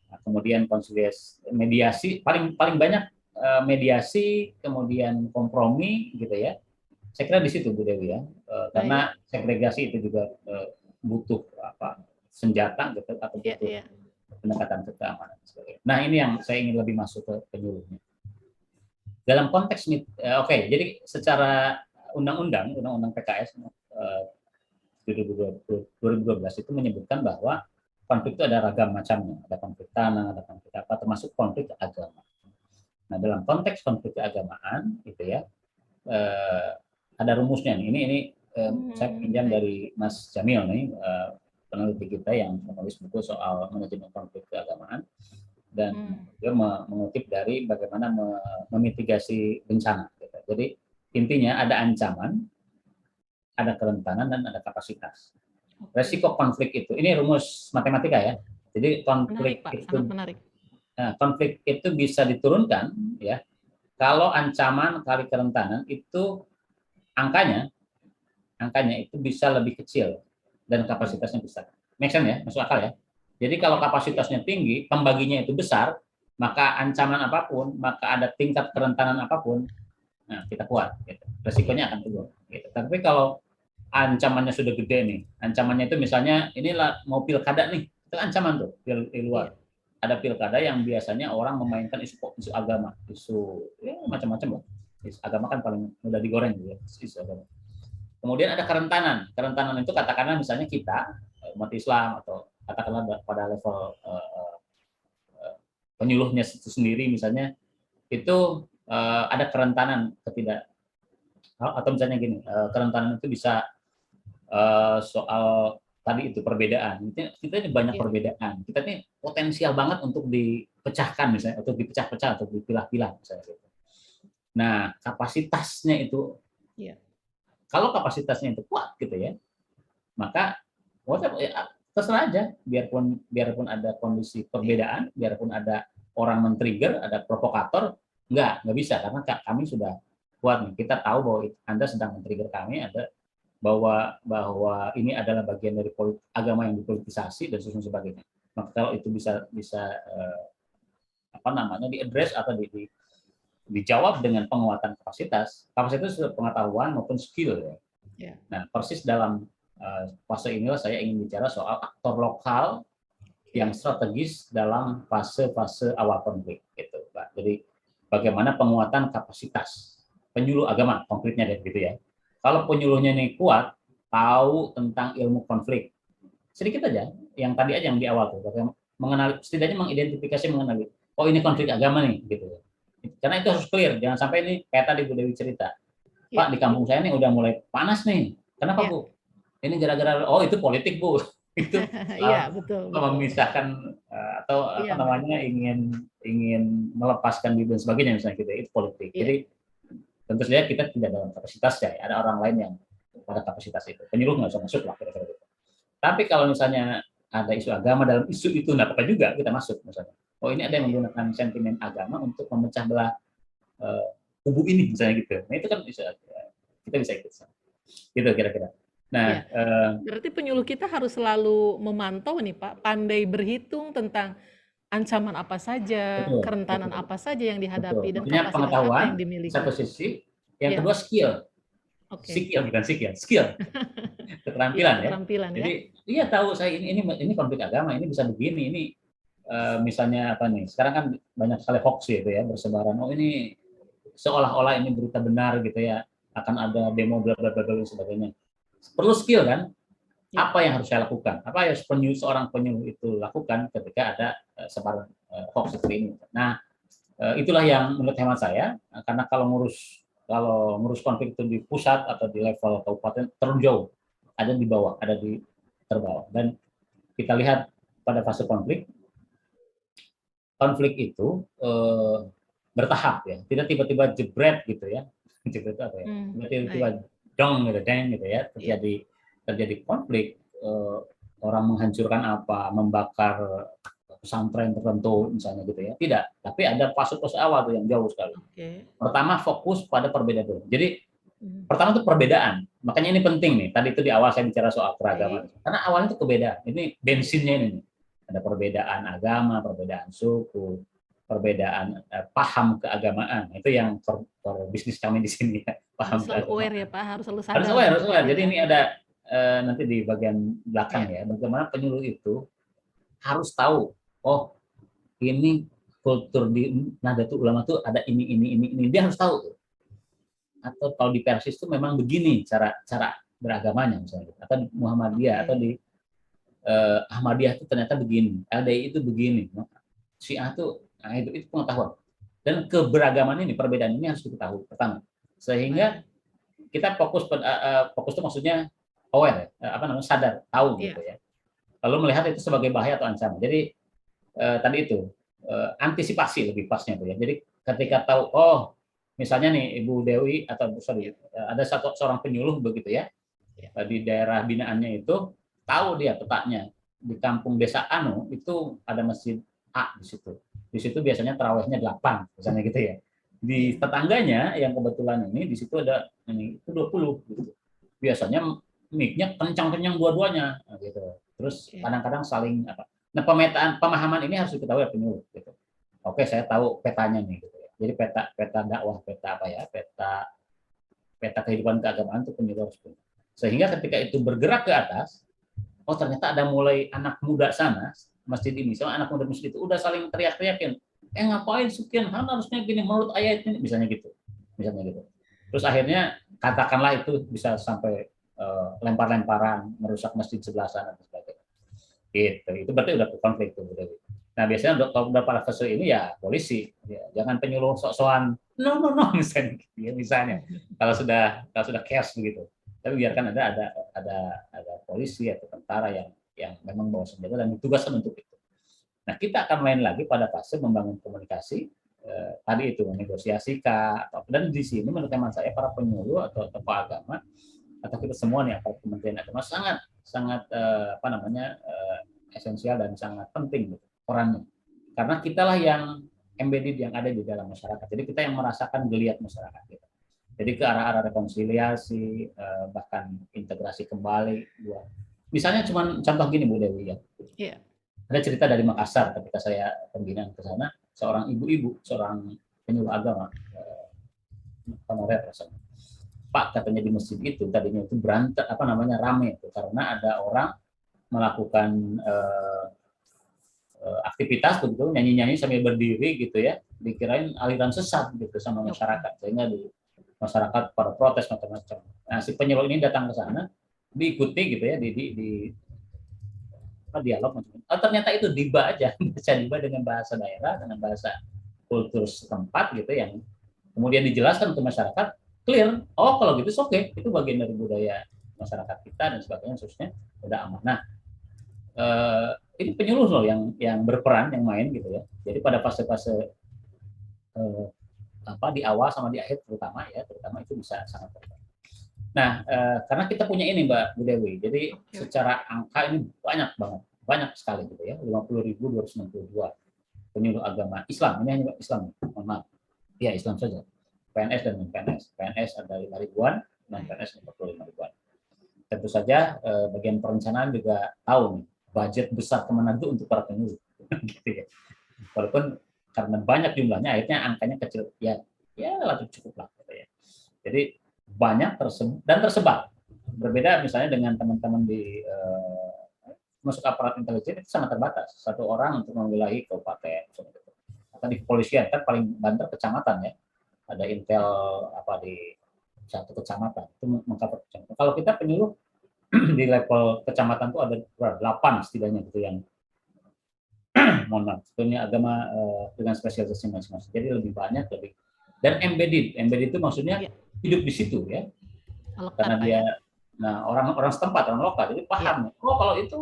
Nah, kemudian konsiliasi, mediasi paling banyak mediasi, kemudian kompromi gitu ya. Saya kira di situ Bu Dewi ya, karena segregasi itu juga butuh senjata gitu atau butuh pendekatan keamanan sebagainya. Nah ini yang saya ingin lebih masuk ke penyuluhnya. Dalam konteks jadi secara undang-undang PKS 2012 itu menyebutkan bahwa konflik itu ada ragam macamnya, ada konflik tanah, ada konflik apa, termasuk konflik agama. Nah, dalam konteks konflik keagamaan, gitu ya, ada rumusnya nih. Ini saya pinjam dari Mas Jamil nih, peneliti kita yang menulis buku soal manajemen konflik keagamaan, dan dia mengutip dari bagaimana memitigasi bencana. Gitu. Jadi intinya ada ancaman, ada kerentanan, dan ada kapasitas. Resiko konflik itu, ini rumus matematika ya. Jadi konflik
menarik, Pak.
itu
Sangat menarik.
Nah, konflik itu bisa diturunkan ya kalau ancaman kali kerentanan itu angkanya itu bisa lebih kecil dan kapasitasnya besar. Make sense ya, masuk akal ya. Jadi kalau kapasitasnya tinggi, pembaginya itu besar, maka ancaman apapun, maka ada tingkat kerentanan apapun, nah kita kuat. Gitu. Resikonya akan turun. Gitu. Tapi kalau ancamannya sudah gede nih, ancamannya itu misalnya inilah mau pilkada nih, itu ancaman tuh di luar. Ada pilkada yang biasanya orang memainkan isu agama, isu ya macam-macam lah. Isu agama kan paling mudah digoreng gitu ya, isu agama. Kemudian ada kerentanan. Kerentanan itu katakanlah misalnya kita umat Islam atau katakanlah pada level penyuluhnya itu sendiri misalnya itu ada kerentanan atau misalnya gini, kerentanan itu bisa soal tadi itu perbedaan. Kita ini banyak perbedaan. Kita ini potensial banget untuk dipecahkan misalnya, untuk dipecah-pecah atau dipilah-pilah misalnya. Nah, kapasitasnya itu, kalau kapasitasnya itu kuat gitu ya, maka terserah aja. Biarpun ada kondisi perbedaan, biarpun ada orang men-trigger, ada provokator, nggak bisa karena kami sudah kuat nih. Kita tahu bahwa Anda sedang men-trigger kami, bahwa ini adalah bagian dari agama yang dipolitisasi dan sebagainya. Maka kalau itu bisa diadres atau dijawab dengan penguatan kapasitas itu pengetahuan maupun skill ya. Nah, persis dalam fase inilah saya ingin bicara soal aktor lokal yang strategis dalam fase-fase awal konflik gitu, Pak. Jadi bagaimana penguatan kapasitas penyuluh agama konkretnya gitu ya. Kalau penyuluhnya ini kuat, tahu tentang ilmu konflik, sedikit aja, yang tadi aja yang di awal tuh, mengenali, setidaknya mengenali, oh ini konflik agama nih, gitu. Karena itu harus clear, jangan sampai ini kayak tadi Bu Dewi cerita, Pak di kampung saya ini udah mulai panas nih, kenapa Bu? Ini gara-gara, oh itu politik Bu, itu
betul.
memisahkan atau ingin melepaskan diri dan sebagainya misalnya gitu, itu politik. Jadi tentu saja kita tidak dalam kapasitas ya, ada orang lain yang pada kapasitas itu. Penyuluh nggak usah masuk lah kira-kira gitu. Tapi kalau misalnya ada isu agama dalam isu itu nggak apa-apa juga kita masuk misalnya. Oh ini ada yang menggunakan sentimen agama untuk memecah belah kubu ini misalnya gitu. Nah itu kan kita bisa ikut gitu kira-kira. Nah,
berarti penyuluh kita harus selalu memantau nih Pak, pandai berhitung tentang ancaman apa saja, kerentanan apa saja yang dihadapi, dan kapasitas apa yang dimiliki.
Satu sisi Yang
Iya.
kedua skill,
Oke.
bukan skill,
Iya,
keterampilan ya.
keterampilan ya.
Jadi dia tahu saya ini konflik agama, ini bisa begini, ini misalnya apa nih? Sekarang kan banyak sekali hoax gitu ya bersebaran. Oh ini seolah-olah ini berita benar gitu ya, akan ada demo bla bla bla dan sebagainya. Perlu skill kan?
Ya.
Apa yang harus saya lakukan? Apa yang seorang penyuluh itu lakukan ketika ada sebaran hoax seperti ini? Nah, itulah yang menurut hemat saya, karena kalau ngurus konflik itu di pusat atau di level kabupaten terlalu jauh, ada di bawah, ada di terbawah. Dan kita lihat pada fase konflik itu bertahap ya, tidak tiba-tiba jebret gitu ya, jebret apa ya, tiba-tiba dong gitu, deng gitu ya, terjadi konflik, orang menghancurkan apa, membakar pesantren tertentu misalnya gitu ya, tidak, tapi ada fase-fase awal tuh yang jauh sekali. Pertama fokus pada perbedaan dulu. Jadi pertama itu perbedaan, makanya ini penting nih. Tadi itu di awal saya bicara soal keragaman, karena awalnya itu perbedaan. Ini bensinnya ini, ada perbedaan agama, perbedaan suku, perbedaan paham keagamaan. Itu yang bisnis kami di sini ya. Paham
harus selalu aware ya Pak, harus selalu sadar.
Harus aware. Jadi ini ada nanti di bagian belakang ya, bagaimana penyuluh itu harus tahu, oh ini kultur di Nahdlatul Ulama tuh ada ini, dia harus tahu. Atau kalau di Persis itu memang begini cara beragamanya misalnya, atau di Muhammadiyah atau di Ahmadiyah itu ternyata begini, LDI itu begini, Syiah itu, nah itu pengetahuan. Dan keberagaman ini, perbedaan ini harus kita tahu pertama, sehingga kita fokus itu maksudnya aware, sadar, tahu gitu ya. Lalu melihat itu sebagai bahaya atau ancaman. Jadi tadi itu antisipasi lebih pasnya tuh ya. Jadi ketika tahu, oh misalnya nih Ibu Dewi atau ada seorang penyuluh begitu ya, di daerah binaannya itu tahu dia petanya di kampung desa Anu itu ada masjid A di situ. Di situ biasanya tarawihnya 8 misalnya gitu ya. Di tetangganya yang kebetulan ini di situ ada ini itu 20 gitu. Biasanya mic-nya kencang-kencang dua-duanya gitu. Terus kadang-kadang saling apa. Nah, pemahaman ini harus diketahui penyuluh gitu. Oke, saya tahu petanya nih gitu ya. Jadi peta dakwah, peta apa ya? Peta kehidupan keagamaan itu penyuluh harus punya. Sehingga ketika itu bergerak ke atas, oh ternyata ada mulai anak muda sana, masjid ini, sama anak muda masjid itu udah saling teriak-teriakin, ngapain Sukian, harusnya gini menurut ayat ini, misalnya gitu. Terus akhirnya katakanlah itu bisa sampai lempar-lemparan, merusak masjid sebelah sana dan sebagainya. Gitu. Itu berarti udah konflik tuh. Nah biasanya udah pada fase ini ya polisi, ya, jangan penyuluh sok-sokan, no misalnya, kalau sudah chaos begitu. Tapi biarkan ada polisi atau tentara yang memang bawa senjata dan ditugaskan untuk itu. Nah kita akan main lagi pada fase membangun komunikasi, tadi itu menegosiasikan, dan di sini menurut teman saya para penyuluh atau tokoh agama atau kita semua nih aparat Kementerian Agama sangat esensial dan sangat penting gitu, perannya, karena kitalah yang embedded yang ada di dalam masyarakat. Jadi kita yang merasakan geliat masyarakat gitu. Jadi ke arah-arah rekonsiliasi, bahkan integrasi kembali. Misalnya cuma contoh gini Bu Dewi ya. Yeah. Ada cerita dari Makassar ketika saya pembinaan ke sana, seorang ibu-ibu, seorang penyuluh agama, honorer rasanya. Pak katanya di masjid itu tadinya itu rame itu karena ada orang melakukan aktivitas begitu, nyanyi-nyanyi sambil berdiri gitu ya, dikirain aliran sesat gitu sama masyarakat, sehingga di masyarakat pada protes macam-macam. Nah, si penyuluh ini datang ke sana, diikuti gitu ya, di dialog macam. Oh, ternyata itu diba aja, baca diba dengan bahasa daerah, dengan bahasa kultur setempat gitu yang kemudian dijelaskan ke masyarakat, clear. Oh, kalau gitu oke, itu bagian dari budaya masyarakat kita dan sebagainya, khususnya udah aman. Nah, ini penyuluh loh yang berperan, yang main gitu ya. Jadi pada fase-fase di awal sama di akhir terutama itu bisa sangat berperan. Nah, karena kita punya ini Mbak Bu Dewi, jadi secara angka ini banyak sekali gitu ya, 50.262 penyuluh agama Islam, ini hanya Islam, mohon maaf, ya Islam saja, PNS dan non-PNS, PNS ada 5 ribuan, non-PNS 45 ribuan. Tentu saja bagian perencanaan juga tahu nih, budget besar kemana itu untuk para penyuluh, gitu ya. Walaupun karena banyak jumlahnya, akhirnya angkanya kecil, ya relatif cukup lah gitu ya. Jadi banyak dan tersebar. Berbeda misalnya dengan teman-teman di masuk aparat intelijen itu sangat terbatas. Satu orang untuk memwilahi kabupaten, atau di kepolisian kan paling banter kecamatan ya. Ada intel apa di satu kecamatan itu mengcover kecamatan. Kalau kita penyuluh di level kecamatan itu ada 8 setidaknya gitu yang mohon maaf, punya agama dengan spesialisasi masing-masing. Jadi lebih banyak lebih dan embedded itu maksudnya
Iya,
hidup di situ ya,
melekat
karena
Pak
dia
ya.
orang setempat, orang lokal, jadi
Iya,
paham. Oh kalau itu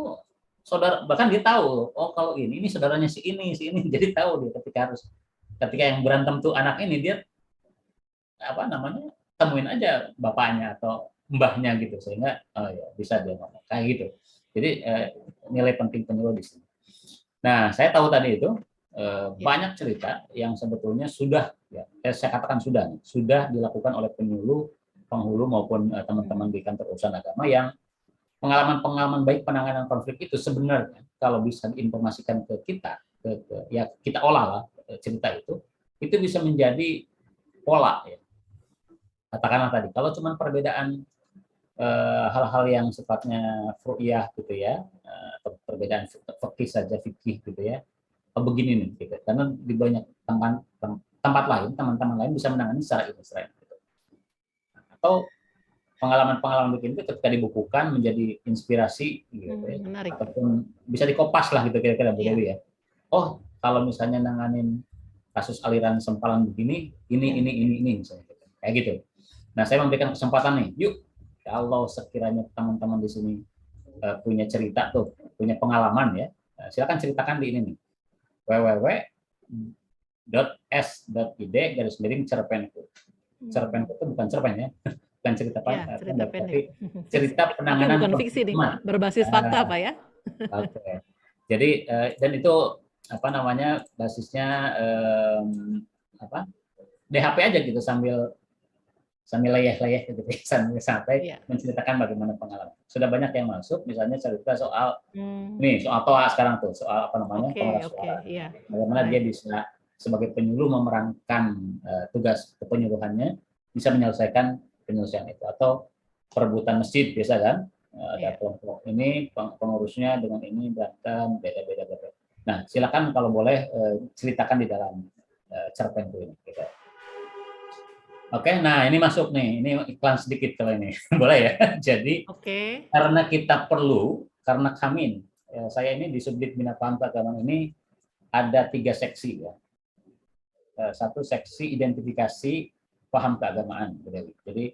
saudara, bahkan dia tahu. Oh kalau ini saudaranya si ini, jadi tahu dia ketika yang berantem tuh anak ini dia apa namanya temuin aja bapaknya atau mbahnya gitu sehingga oh ya bisa dia ngomong kayak gitu. Jadi nilai penting penyuluh di sini. Nah saya tahu tadi itu
iya.
banyak cerita yang sebetulnya sudah ya saya katakan sudah dilakukan oleh penyuluh penghulu maupun teman-teman di kantor urusan agama yang pengalaman-pengalaman baik penanganan konflik itu sebenarnya kalau bisa diinformasikan ke kita, ya kita olah lah cerita itu bisa menjadi pola ya. Katakanlah tadi, kalau cuma perbedaan hal-hal yang sifatnya ru'yah gitu ya, atau perbedaan fikih saja fikih gitu ya, begini nih, gitu. Karena di banyak tempat lain, teman-teman lain bisa menangani secara ini, gitu. Atau pengalaman-pengalaman begini itu ketika dibukukan menjadi inspirasi gitu ya,
Menarik Pak.
ataupun bisa dikopas lah gitu kira-kira Bu
Iya,
Dewi ya. Oh kalau misalnya nanganin kasus aliran sempalan begini,
iya,
ini misalnya gitu. Kayak gitu. Nah saya memberikan kesempatan nih, yuk kalau sekiranya teman-teman di sini punya cerita tuh, punya pengalaman ya, silakan ceritakan di ini nih, www.s.id/cerpenku. Cerpenku itu bukan cerpen ya, bukan cerita
iya, cerita
pendek, tapi
pendek. Fiksi,
cerita
tapi
penanganan
bukan
konflik
fiksi nih,
hukuman.
berbasis fakta Pak ya.
Oke. Okay. Jadi dan itu apa namanya basisnya apa DHP aja gitu sambil sambil leyeh-leyeh gitu sambil sampai
Iya.
menceritakan bagaimana pengalaman. Sudah banyak yang masuk, misalnya cerita soal
Hmm,
nih soal toa sekarang tuh soal apa namanya
oke,
pengeras
oke,
suara.
iya,
Bagaimana dia
baik.
bisa sebagai penyuluh memerankan tugas kepenyuluhannya bisa menyelesaikan penyelesaian itu atau perebutan masjid biasa kan ada
Iya.
kelompok ini pengurusnya dengan ini berantem beda-beda. Nah silakan kalau boleh ceritakan di dalam cerpen ini. Gitu. Oke, nah ini masuk nih, ini iklan sedikit kalau ini boleh ya. Jadi
Oke.
karena kita perlu, karena kami, saya ini di Subdit Bina Paham Keagamaan ini ada 3 seksi ya. Satu seksi identifikasi paham keagamaan, jadi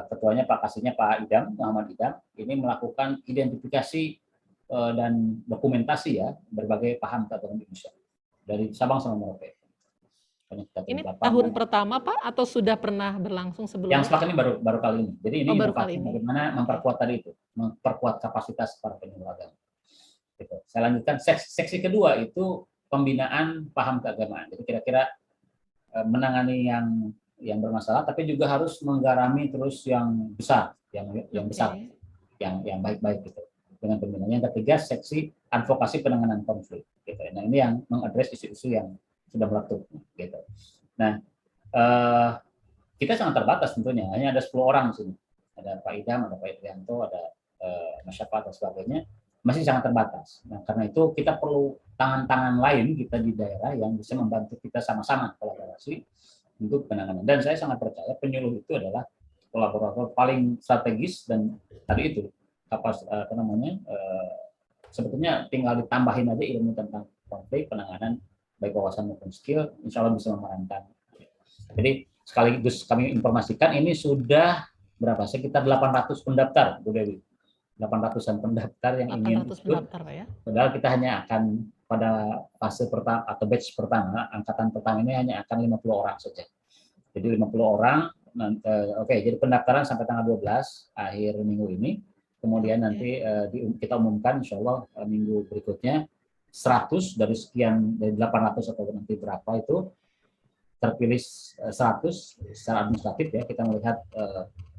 ketuanya Pak Kasihnya Pak Idam, Muhammad Idam, ini melakukan identifikasi dan dokumentasi ya berbagai paham keagamaan Indonesia dari Sabang sampai Merauke.
Ini tahun pertama Pak atau sudah pernah berlangsung
Yang
sebelumnya?
sepakat ini baru kali ini. Jadi ini
Oh, baru
inovasi
kali ini.
bagaimana
Oke.
memperkuat tadi itu, memperkuat kapasitas para penyuluh agama. Gitu. Saya lanjutkan seksi kedua itu pembinaan paham keagamaan. Jadi kira-kira menangani yang bermasalah, tapi juga harus menggarami terus yang besar, yang besar,
Oke.
yang baik-baik gitu dengan pembinaan. Yang ketiga seksi advokasi penanganan konflik. Gitu. Nah ini yang mengadres isu-isu yang sudah meletup. Gitu. Nah kita sangat terbatas tentunya, hanya ada 10 orang di sini. Ada Pak Idam, ada Pak Idrianto, ada Mas Syafa dan sebagainya, masih sangat terbatas. Nah, karena itu kita perlu tangan-tangan lain kita di daerah yang bisa membantu kita sama-sama kolaborasi untuk penanganan. Dan saya sangat percaya penyuluh itu adalah kolaborator paling strategis dan tadi itu apa namanya sebetulnya tinggal ditambahin aja ilmu tentang konflik penanganan baik wawasan maupun skill, insya Allah bisa memerankan. Jadi sekaligus kami informasikan ini sudah berapa? Sekitar 800 pendaftar, Bu Dewi. 800-an pendaftar yang ingin
800
ikut.
pendaftar Pak ya.
Padahal kita hanya akan pada fase pertama atau batch pertama, angkatan pertama ini hanya akan 50 orang saja. Jadi 50 orang, oke, jadi pendaftaran sampai tanggal 12 akhir minggu ini. Kemudian
Oke.
nanti kita umumkan insya Allah minggu berikutnya 100 dari sekian dari 800 atau nanti berapa itu terpilih 100 secara administratif ya kita melihat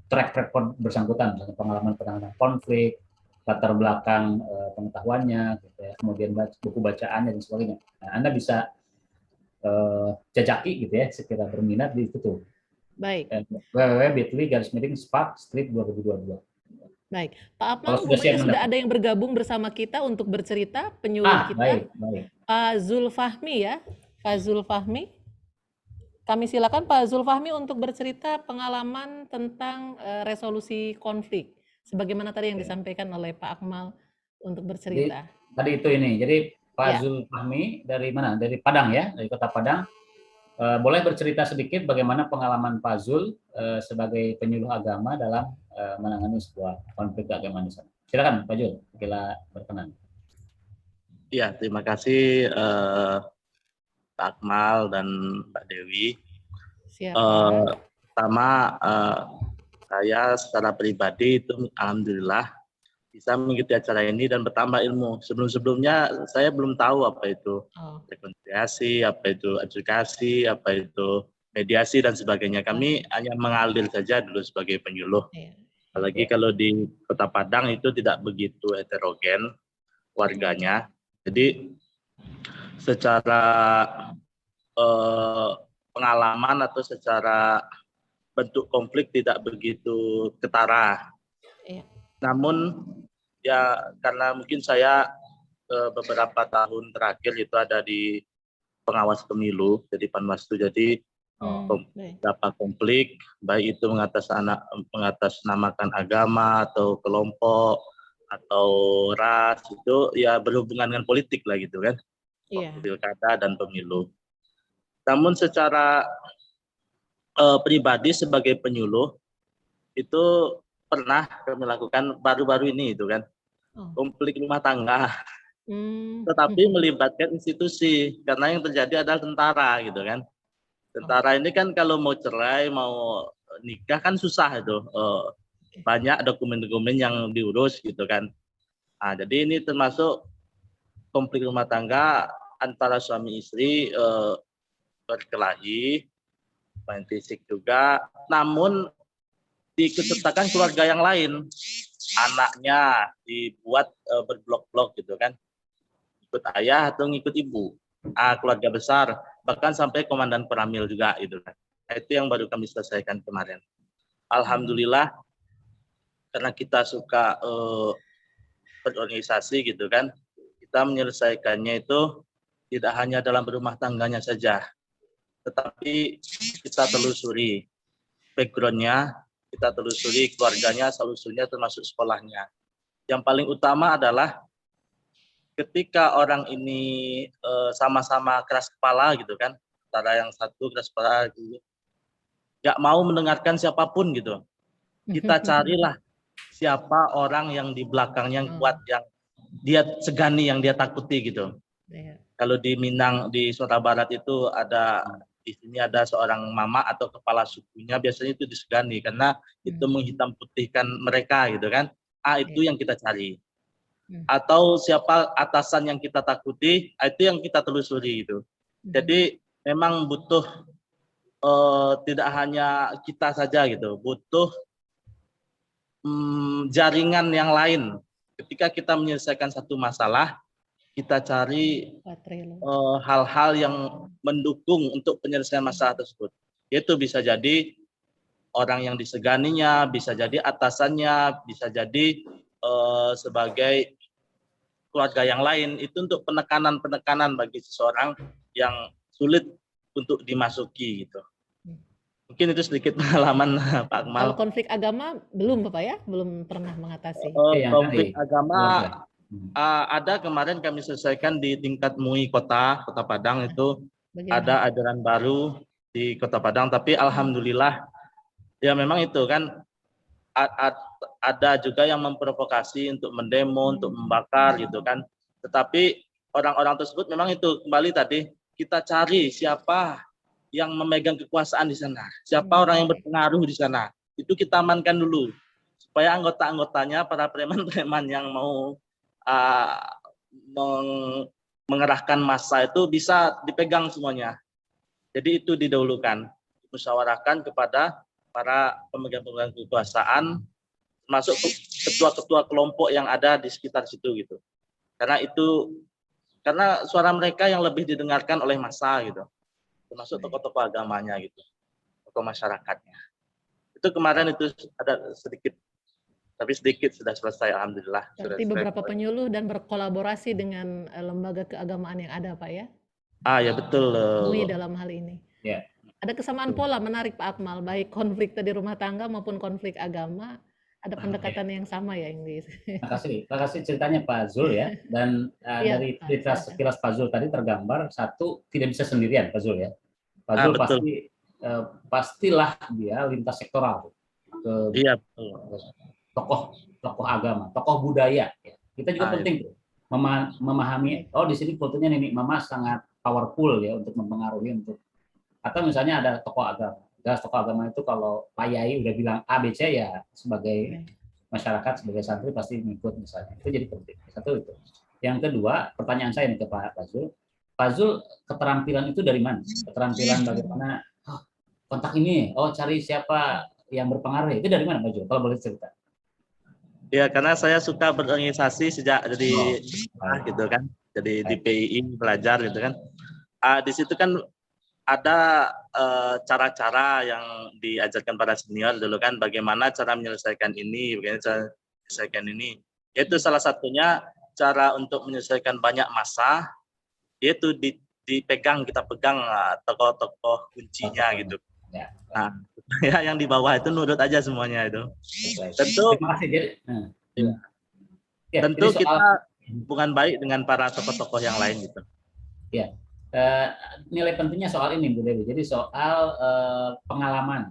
track record bersangkutan misalnya pengalaman penanganan konflik latar belakang pengetahuannya gitu ya, kemudian buku bacaannya dan sebagainya. Nah, Anda bisa jajaki gitu ya sekira berminat di situ.
Baik,
www.bit.ly/SPAK/2022.
baik. Pak
Kalau
Akmal,
sudah siap
rupanya sudah
mendapat.
ada yang bergabung bersama kita untuk bercerita, penyuluh kita,
Baik, baik.
Pak Zulfahmi ya. Pak Zulfahmi, kami silakan Pak Zulfahmi untuk bercerita pengalaman tentang resolusi konflik, sebagaimana tadi yang disampaikan oleh Pak Akmal untuk
Jadi
bercerita.
tadi itu ini. Jadi Pak
Ya,
Zulfahmi dari mana? Dari Padang ya, dari Kota Padang. Boleh bercerita sedikit bagaimana pengalaman Pak Zul sebagai penyuluh agama dalam menangani sebuah konflik agama di sana. Silakan Pak Zul, bila berkenan.
Ya, terima kasih Pak Akmal dan Mbak Dewi.
siap Pak.
Pertama, saya secara pribadi itu alhamdulillah bisa mengikuti acara ini dan bertambah ilmu. Sebelum-sebelumnya saya belum tahu apa itu
Oh,
rekonsiliasi, apa itu edukasi, apa itu mediasi dan sebagainya. Kami hanya mengalir saja dulu sebagai penyuluh.
iya.
Apalagi kalau di Kota Padang itu tidak begitu heterogen warganya. Jadi secara pengalaman atau secara bentuk konflik tidak begitu ketara.
Iya.
Namun ya karena mungkin saya beberapa tahun terakhir itu ada di pengawas pemilu, jadi Panwaslu, jadi
Baik.
beberapa konflik, baik itu mengatasnamakan agama atau kelompok atau ras, itu ya berhubungan dengan politik lah gitu kan,
Iya.
pilkada dan pemilu. Namun secara pribadi sebagai penyuluh itu pernah kami lakukan baru-baru ini itu kan,
Oh.
konflik rumah tangga,
Hmm.
tetapi melibatkan institusi karena yang terjadi adalah tentara gitu kan. Tentara ini kan kalau mau cerai, mau nikah kan susah itu, banyak dokumen-dokumen yang diurus gitu kan. Nah, jadi ini termasuk konflik rumah tangga antara suami istri, berkelahi, main fisik juga, namun diikutsertakan keluarga yang lain, anaknya dibuat berblok-blok gitu kan, ikut ayah atau ngikut ibu, keluarga besar, bahkan sampai komandan Peramil juga gitu kan. Itu yang baru kami selesaikan kemarin. Alhamdulillah, karena kita suka berorganisasi gitu kan, kita menyelesaikannya itu tidak hanya dalam rumah tangganya saja, tetapi kita telusuri backgroundnya, kita telusuri keluarganya, telusurnya termasuk sekolahnya. Yang paling utama adalah ketika orang ini sama-sama keras kepala gitu kan, antara yang satu keras kepala gitu, nggak mau mendengarkan siapapun gitu, kita carilah siapa orang yang di belakangnya yang kuat, yang dia segani, yang dia takuti gitu.
Iya.
Kalau di Minang, di Sumatera Barat itu ada, di sini ada seorang mama atau kepala sukunya, biasanya itu disegani karena itu menghitam putihkan mereka gitu kan. Itu yang kita cari. Atau siapa atasan yang kita takuti, itu yang kita telusuri gitu. Jadi memang butuh tidak hanya kita saja gitu, butuh jaringan yang lain. Ketika kita menyelesaikan satu masalah, kita cari hal-hal yang mendukung untuk penyelesaian masalah tersebut. Itu bisa jadi orang yang diseganinya, bisa jadi atasannya, bisa jadi sebagai keluarga yang lain. Itu untuk penekanan-penekanan bagi seseorang yang sulit untuk dimasuki gitu. Mungkin itu sedikit pengalaman Pak Akmal.
Kalau konflik agama belum Bapak ya? Belum pernah mengatasi.
Konflik agama ada, kemarin kami selesaikan di tingkat MUI Kota Padang itu.
Bagaimana?
Ada ajaran baru di Kota Padang, tapi alhamdulillah ya memang itu kan ada juga yang memprovokasi untuk mendemo, untuk membakar gitu kan. Tetapi orang-orang tersebut memang itu kembali tadi kita cari siapa yang memegang kekuasaan di sana, siapa orang yang berpengaruh di sana. Itu kita amankan dulu supaya anggota-anggotanya, para preman-preman yang mau mengerahkan massa itu bisa dipegang semuanya. Jadi itu didahulukan, musyawarahkan kepada para pemegang-pemegang kekuasaan, termasuk ketua-ketua kelompok yang ada di sekitar situ gitu. Karena suara mereka yang lebih didengarkan oleh massa gitu, termasuk tokoh-tokoh agamanya gitu. tokoh masyarakatnya. Itu kemarin itu ada sedikit, tapi sedikit sudah selesai, alhamdulillah. Sudah
Berarti beberapa
selesai.
penyuluh dan berkolaborasi dengan lembaga keagamaan yang ada, Pak ya?
Ya betul.
MUI dalam hal ini.
Ya.
Ada kesamaan pola menarik Pak Akmal, baik konflik tadi rumah tangga maupun konflik agama, ada pendekatan yang sama ya yang di.
Terima kasih ceritanya Pak Zul ya. Dan
Iya,
dari
Pak,
cerita
silakan.
sekilas Pak Zul tadi tergambar satu tidak bisa sendirian Pak Zul ya. Pak Zul
Betul.
pastilah dia lintas sektoral ke
Iya, betul.
tokoh agama, tokoh budaya. Ya. Kita juga penting tuh memahami. Oh di sini fotonya Nenek Mama sangat powerful ya untuk mempengaruhi untuk. Atau misalnya ada tokoh agama. Jelas tokoh agama itu kalau Pak Yai udah bilang A, B, C ya sebagai masyarakat, sebagai santri pasti ngikut misalnya. Itu jadi penting. Satu itu. Yang kedua, pertanyaan saya nih ke Pak Zul. Pak Zul, keterampilan itu dari mana? Keterampilan bagaimana? Oh, kontak ini, cari siapa yang berpengaruh. Itu dari mana Pak Zul? Kalau boleh cerita.
Ya, karena saya suka berorganisasi sejak dari gitu kan. Jadi di PII belajar gitu kan. Di situ kan ada cara-cara yang diajarkan pada senior dulu kan, bagaimana cara menyelesaikan ini, bagaimana cara menyelesaikan ini. Yaitu salah satunya cara untuk menyelesaikan banyak masa, yaitu kita pegang tokoh-tokoh kuncinya gitu.
Ya.
Nah, ya yang di bawah itu nurut aja semuanya itu. Tentu.
Terima kasih.
Tentu kita hubungan baik dengan para tokoh-tokoh yang lain gitu.
Ya. Nilai pentingnya soal ini Bu Dewi. Jadi soal pengalaman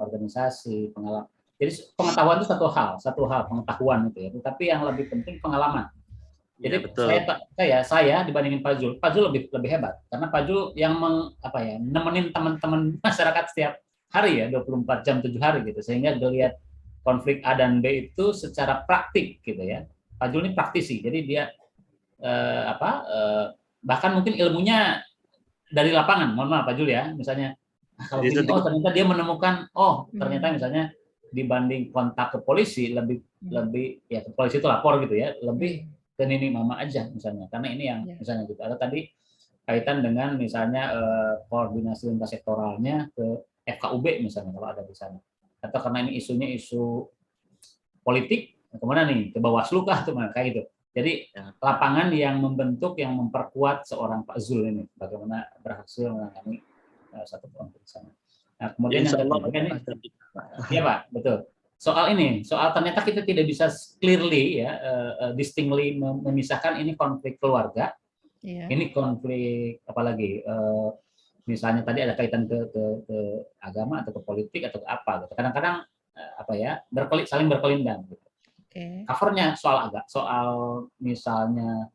organisasi, Jadi pengetahuan itu satu hal pengetahuan itu ya. Tetapi yang lebih penting pengalaman. Jadi ya, saya dibandingin Pak Zul lebih hebat karena Pak Zul yang nemenin teman-teman masyarakat setiap hari ya 24 jam 7 hari gitu sehingga dilihat konflik A dan B itu secara praktik gitu ya. Pak Zul ini praktisi. Jadi dia bahkan mungkin ilmunya dari lapangan, mohon maaf Pak Jul ya, misalnya kalau gini, ternyata dia menemukan, ternyata misalnya dibanding kontak ke polisi lebih ya ke polisi itu lapor gitu ya, lebih ke Nenek Mama aja misalnya, karena ini yang misalnya gitu. Atau tadi kaitan dengan misalnya koordinasi lintas sektoralnya ke FKUB misalnya kalau ada di sana, atau karena ini isunya isu politik, kemana nih ke Bawaslu kah tuh kayak gitu. Jadi lapangan yang membentuk, yang memperkuat seorang Pak Zul ini, bagaimana berhasil menangani satu konflik sana. Nah, kemudian yang ketiga ini, ya Pak, betul. Soal ternyata kita tidak bisa clearly ya, distinctly memisahkan ini konflik keluarga, ini konflik apalagi, misalnya tadi ada kaitan ke agama atau ke politik atau ke apa, gitu. Kadang-kadang saling berkelindan. Gitu. Covernya soal misalnya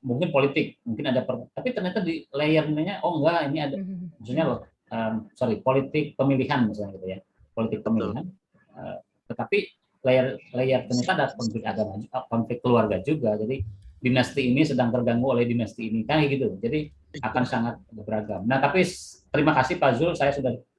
mungkin politik, mungkin ada tapi ternyata di layernya enggak, ini ada maksudnya politik pemilihan misalnya gitu ya, politik pemilihan, tetapi layer ternyata ada konflik agama, konflik keluarga juga, jadi dinasti ini sedang terganggu oleh dinasti ini kan gitu, jadi akan sangat beragam. Nah tapi terima kasih Pak Zul,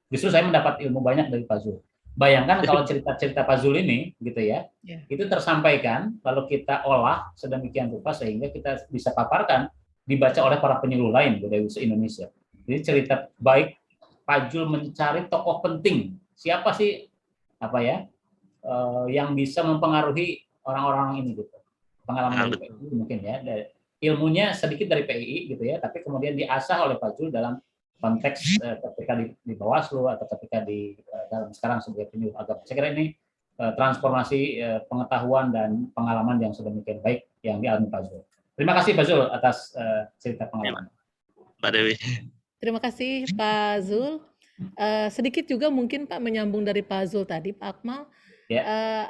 justru saya mendapat ilmu banyak dari Pak Zul. Bayangkan kalau cerita-cerita Pak Zul ini gitu ya, itu tersampaikan lalu kita olah sedemikian rupa sehingga kita bisa paparkan, dibaca oleh para penyuluh lain dari se-Indonesia. Jadi cerita baik Pak Zul mencari tokoh penting, siapa sih yang bisa mempengaruhi orang-orang ini gitu. Pengalaman dari PII mungkin ya, ilmunya sedikit dari PII gitu ya, tapi kemudian diasah oleh Pak Zul dalam konteks ketika di Bawaslu atau ketika dalam sekarang sebagai penyuluh agama. Saya kira ini transformasi pengetahuan dan pengalaman yang sedemikian baik yang dialami Pak Zul. Terima kasih Pak Zul atas cerita pengalaman.
Mbak Dewi.
Terima kasih Pak Zul. Sedikit juga mungkin Pak menyambung dari Pak Zul tadi, Pak Akmal.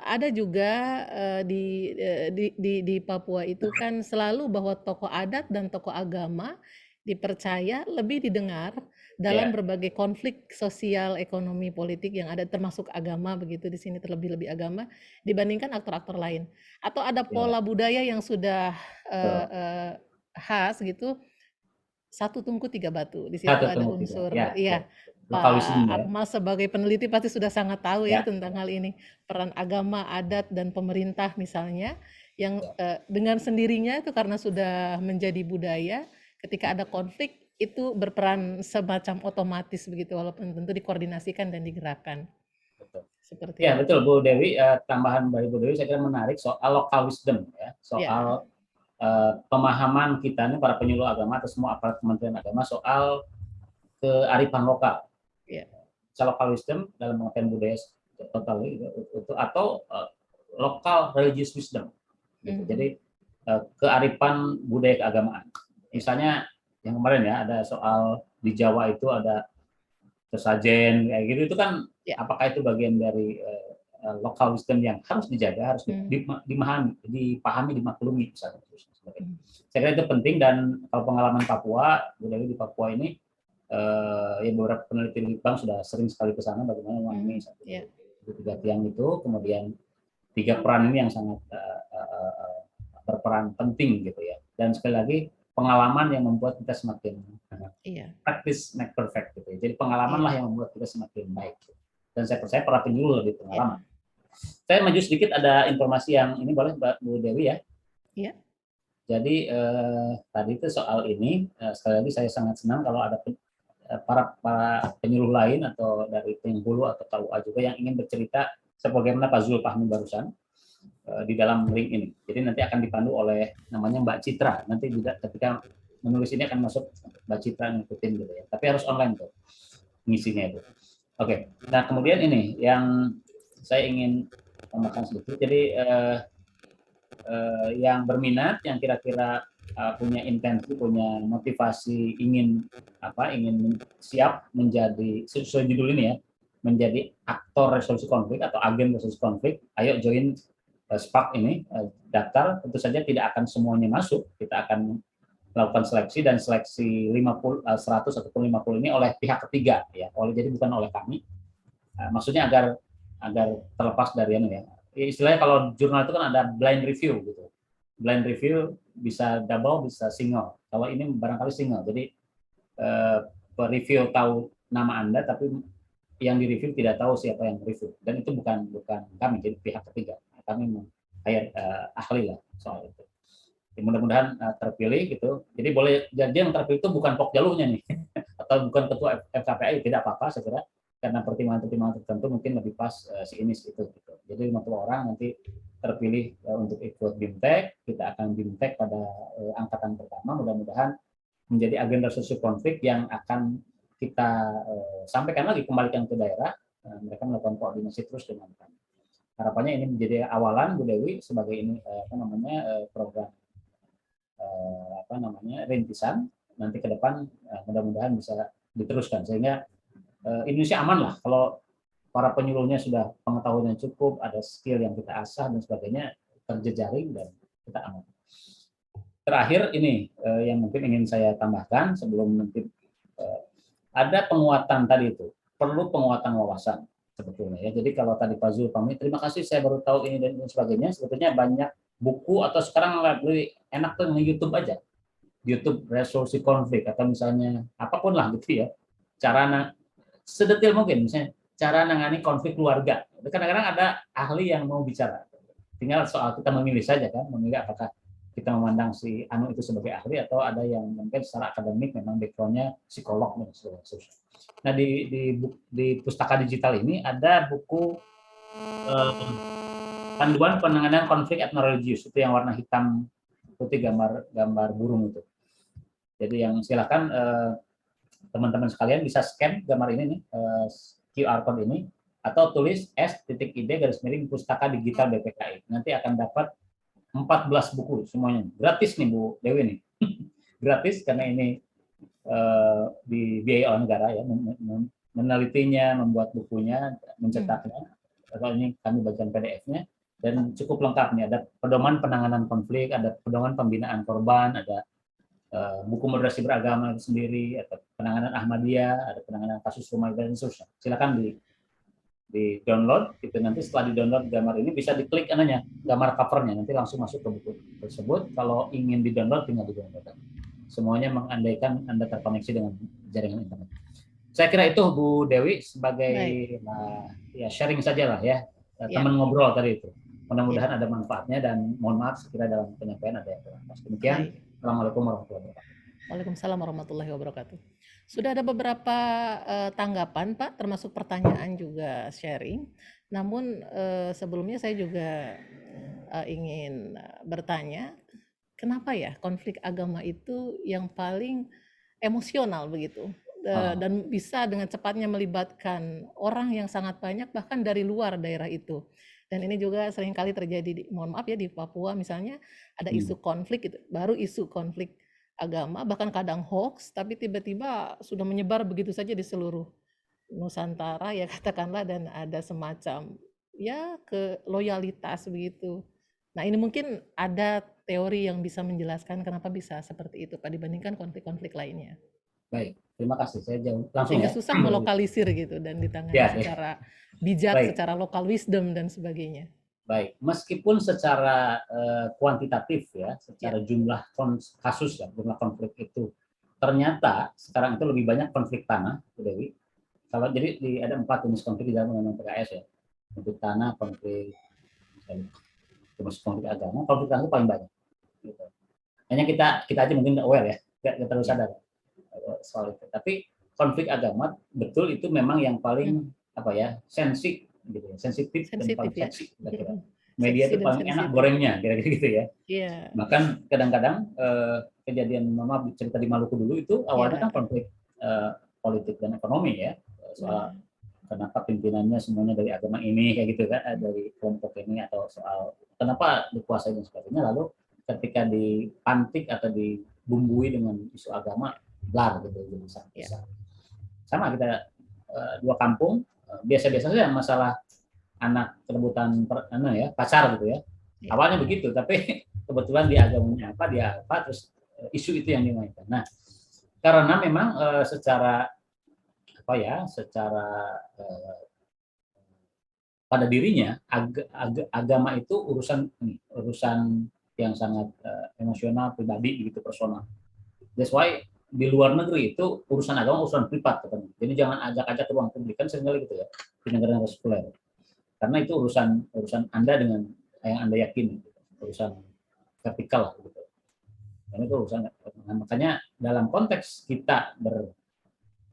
Ada juga di Papua itu kan selalu bahwa tokoh adat dan tokoh agama dipercaya lebih didengar dalam berbagai konflik sosial, ekonomi, politik yang ada, termasuk agama begitu di sini, terlebih-lebih agama dibandingkan aktor-aktor lain. Atau ada pola budaya yang sudah khas gitu, satu tungku tiga batu. Di situ ada unsur Pak Akmal sebagai peneliti pasti sudah sangat tahu ya tentang hal ini, peran agama, adat dan pemerintah misalnya yang dengan sendirinya itu karena sudah menjadi budaya, ketika ada konflik itu berperan semacam otomatis begitu, walaupun tentu dikoordinasikan dan digerakkan.
Betul.
Seperti
Ya
itu.
betul Bu Dewi, tambahan dari Bu Dewi saya kira menarik soal local wisdom ya,
Ya,
soal pemahaman kita nih para penyuluh agama atau semua aparat Kementerian Agama soal kearifan lokal.
ya.
Local wisdom dalam pengertian budaya total itu atau lokal religious wisdom gitu. Jadi kearifan budaya keagamaan. Misalnya yang kemarin ya ada soal di Jawa itu ada sesajen kayak gitu, itu kan
Ya.
apakah itu bagian dari lokal wisdom yang harus dijaga, harus dipahami, dimaklumi misalnya. Saya kira itu penting, dan kalau pengalaman Papua, budaya di Papua ini ya beberapa peneliti Litbang sudah sering sekali ke sana bagaimana memahami satu tiga tiang itu, kemudian tiga peran ini yang sangat berperan penting gitu ya. Dan sekali lagi pengalaman yang membuat kita semakin practice make perfect gitu ya. Jadi pengalaman lah yang membuat kita semakin baik. Dan saya percaya para penyuluh lebih pengalaman. Saya maju sedikit, ada informasi yang ini boleh Bu Dewi ya.
Iya.
Jadi tadi itu soal ini, sekali lagi saya sangat senang kalau ada para penyuluh lain atau dari penghulu atau KUA juga yang ingin bercerita sebagaimana Pak Zulfahmi barusan di dalam link ini. Jadi nanti akan dipandu oleh namanya Mbak Citra. Nanti juga ketika menulis ini akan masuk Mbak Citra ngikutin gitu ya. Tapi harus online tuh ngisinya itu. Oke. Nah kemudian ini yang saya ingin tambahkan sedikit. Jadi yang berminat, yang kira-kira punya intensi, punya motivasi ingin siap menjadi, sesuai judul ini ya, menjadi aktor resolusi konflik atau agen resolusi konflik, ayo join SPAK ini, daftar. Tentu saja tidak akan semuanya masuk, kita akan melakukan seleksi, dan seleksi 50, 100 ataupun 50 ini oleh pihak ketiga ya, jadi bukan oleh kami. Maksudnya agar terlepas dari ya. Istilahnya kalau jurnal itu kan ada blind review gitu. Blind review bisa double, bisa single. Kalau ini barangkali single. Jadi review tahu nama Anda, tapi yang direview tidak tahu siapa yang review. Dan itu bukan kami, jadi pihak ketiga. Kami hire ahli lah soal itu. Ya, mudah-mudahan terpilih gitu. Jadi boleh jadi yang terpilih itu bukan Pokjaluhnya nih atau bukan ketua FKPI, tidak apa-apa saya kira. Karena pertimbangan-pertimbangan tertentu mungkin lebih pas si ini itu gitu. Jadi 50 orang nanti terpilih untuk ikut BIMTEK, kita akan BIMTEK pada angkatan pertama, mudah-mudahan menjadi agenda resolusi konflik yang akan kita sampaikan lagi, kembalikan ke daerah, mereka melakukan koordinasi terus dengan kami. Harapannya ini menjadi awalan Bu Dewi sebagai ini program rintisan, nanti ke depan mudah-mudahan bisa diteruskan sehingga Indonesia aman lah kalau para penyuluhnya sudah pengetahuannya cukup, ada skill yang kita asah dan sebagainya, terjejaring dan kita aman. Terakhir ini yang mungkin ingin saya tambahkan sebelum nanti ada penguatan tadi itu, perlu penguatan wawasan sebetulnya ya. Jadi kalau tadi Pak Zulfahmi, terima kasih saya baru tahu ini dan sebagainya, sebetulnya banyak buku atau sekarang lebih enak tuh nge-YouTube aja. YouTube resolusi konflik atau misalnya apapun lah gitu ya. Cara sedetil mungkin, misalnya cara nangani konflik keluarga. Kadang-kadang ada ahli yang mau bicara. Tinggal soal kita memilih saja kan, memilih apakah kita memandang si Anu itu sebagai ahli atau ada yang mungkin secara akademik memang background-nya psikolog dan sebagainya. Nah di pustaka digital ini ada buku panduan penanganan konflik etnoreligius, itu yang warna hitam putih gambar burung itu. Jadi yang silakan teman-teman sekalian bisa scan gambar ini nih, QR code ini, atau tulis s.id_pustaka digital BPKI. Nanti akan dapat 14 buku semuanya. Gratis nih Bu Dewi nih. Gratis karena ini dibiayai oleh negara ya, menelitinya, membuat bukunya, mencetaknya. Kalau ini kami bagian PDF-nya, dan cukup lengkap nih, ada pedoman penanganan konflik, ada pedoman pembinaan korban, ada buku moderasi beragama itu sendiri, atau penanganan Ahmadiyah, ada penanganan kasus rumah ibadah dan seterusnya. Silakan di download itu, nanti setelah di download gambar ini bisa diklik ananya, gambar covernya, nanti langsung masuk ke buku tersebut. Kalau ingin di download tinggal di download. Semuanya mengandaikan Anda terkoneksi dengan jaringan internet. Saya kira itu Bu Dewi sebagai ya sharing saja lah ya, teman ngobrol tadi itu. Mudah-mudahan ada manfaatnya, dan mohon maaf sekiranya dalam penyampaian ada yang kurang pas. Demikian. Assalamualaikum warahmatullahi wabarakatuh.
Waalaikumsalam warahmatullahi wabarakatuh. Sudah ada beberapa tanggapan Pak, termasuk pertanyaan juga sharing. Namun sebelumnya saya juga ingin bertanya, kenapa ya konflik agama itu yang paling emosional begitu? Dan bisa dengan cepatnya melibatkan orang yang sangat banyak bahkan dari luar daerah itu. Dan ini juga seringkali terjadi mohon maaf ya di Papua misalnya ada isu konflik gitu, baru isu konflik agama bahkan kadang hoax tapi tiba-tiba sudah menyebar begitu saja di seluruh Nusantara ya katakanlah dan ada semacam ya ke loyalitas begitu. Nah, ini mungkin ada teori yang bisa menjelaskan kenapa bisa seperti itu Pak dibandingkan konflik-konflik lainnya.
Baik, terima kasih. Saya jawab langsung
Sehingga
ya.
susah melokalisir gitu dan ditangani
Ya,
secara bijak,
baik,
secara lokal wisdom dan sebagainya.
baik. Meskipun secara kuantitatif ya,
Ya,
secara jumlah kasus ya, jumlah konflik itu ternyata sekarang itu lebih banyak konflik tanah, Bu Dewi. Kalau jadi ada 4 jenis konflik di dalam Undang-Undang PKS ya. Konflik tanah, konflik konflik agama, konflik tanah itu paling banyak. Gitu. Hanya kita aja mungkin nggak aware ya, nggak terlalu
ya.
sadar soal itu. Tapi konflik agama betul itu memang yang paling apa ya sensitif gitu ya, sensitif dan paling
Sensitif ya.
seksi kira-kira. Media
Seksi
itu
dan
paling enak
sensitif.
gorengnya kira-kira gitu ya.
Iya.
Bahkan kadang-kadang kejadian mama cerita di Maluku dulu itu awalnya
Ya.
kan konflik politik dan ekonomi ya, soal kenapa pimpinannya semuanya dari agama ini kayak gitu kan, dari kelompok ini, atau soal kenapa dikuasai dan sebagainya. Lalu ketika dipantik atau dibumbui dengan isu agama, blar gitu jadi sangat besar. Sama kita dua kampung biasa-biasa saja masalah anak rebutan pacar gitu ya. Awalnya begitu, tapi kebetulan dia agamanya apa, dia apa, terus isu itu yang dimainkan. Nah, karena memang secara pada dirinya agama itu urusan yang sangat emosional, pribadi gitu, personal. That's why di luar negeri itu urusan agama urusan privat katanya. Jadi jangan ajak-ajak ke ruang publik, kan seringkali gitu ya di negara-negara sekuler. Karena itu urusan Anda dengan yang Anda yakini, urusan vertikal gitu. Dan itu urusan, makanya dalam konteks kita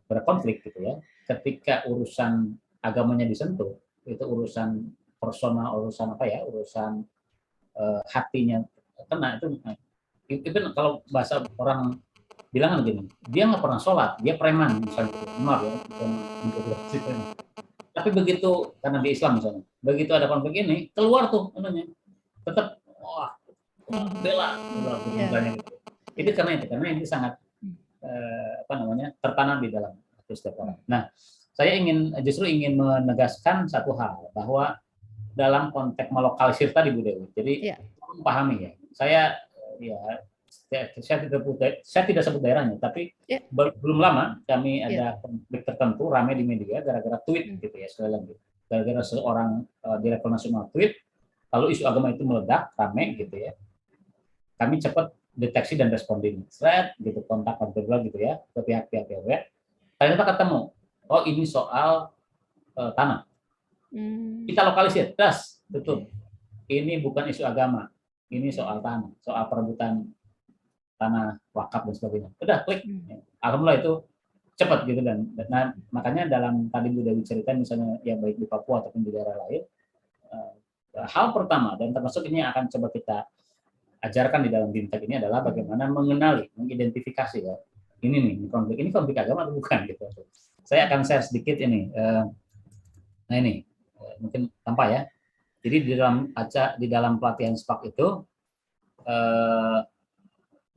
berkonflik gitu ya, ketika urusan agamanya disentuh, itu urusan personal, urusan urusan hatinya kena, itu kalau bahasa orang bilang kan gini, dia nggak pernah sholat, dia preman misalnya, maaf ya, tapi begitu karena di Islam misalnya, begitu ada konflik ini keluar tuh tetap bela misalnya gitu. Itu karena itu sangat tertanam di dalam setiap orang. Nah, saya justru ingin menegaskan satu hal, bahwa dalam konteks melokalisir tadi Bu Dewi, jadi pahami ya, saya tidak sebut daerahnya, tapi belum lama kami ada konflik tertentu ramai di media gara-gara tweet gitu ya, sekali lagi gara-gara seorang di level nasional tweet, lalu isu agama itu meledak ramai gitu ya, kami cepat deteksi dan responding, gitu, kontak gitu ya ke pihak-pihak ternyata ketemu, oh ini soal tanah, kita lokalisir, tutup, ini bukan isu agama, ini soal tanah, soal perebutan tanah wakaf dan sebagainya. Udah klik, alhamdulillah itu cepat gitu. Dan makanya dalam tadi sudah cerita misalnya ya baik di Papua ataupun di daerah lain, hal pertama dan termasuk ini akan coba kita ajarkan di dalam BIMTEK ini adalah bagaimana mengenali, mengidentifikasi ya, ini konflik agama atau bukan gitu. Saya akan share sedikit ini. Nah ini mungkin tanpa ya. Jadi di dalam pelatihan SPAK itu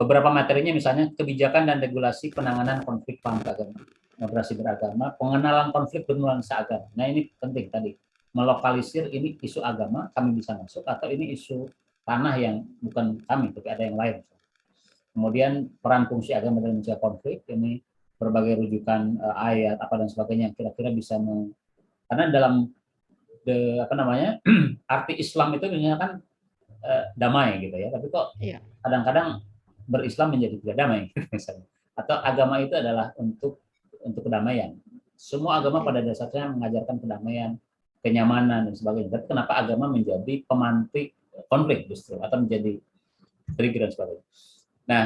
beberapa materinya misalnya kebijakan dan regulasi penanganan konflik paham agama, moderasi beragama, pengenalan konflik bernuansa agama. Nah ini penting tadi, melokalisir ini isu agama kami bisa masuk, atau ini isu tanah yang bukan kami tapi ada yang lain. Kemudian peran fungsi agama dalam mencegah konflik, ini berbagai rujukan ayat apa dan sebagainya kira-kira bisa karena dalam arti Islam itu kan damai gitu ya, tapi kok kadang-kadang berislam menjadi tidak damai misalnya, atau agama itu adalah untuk kedamaian. Semua agama pada dasarnya mengajarkan kedamaian, kenyamanan dan sebagainya. Tapi kenapa agama menjadi pemantik konflik justru, atau menjadi trigger dan sebagainya. Nah,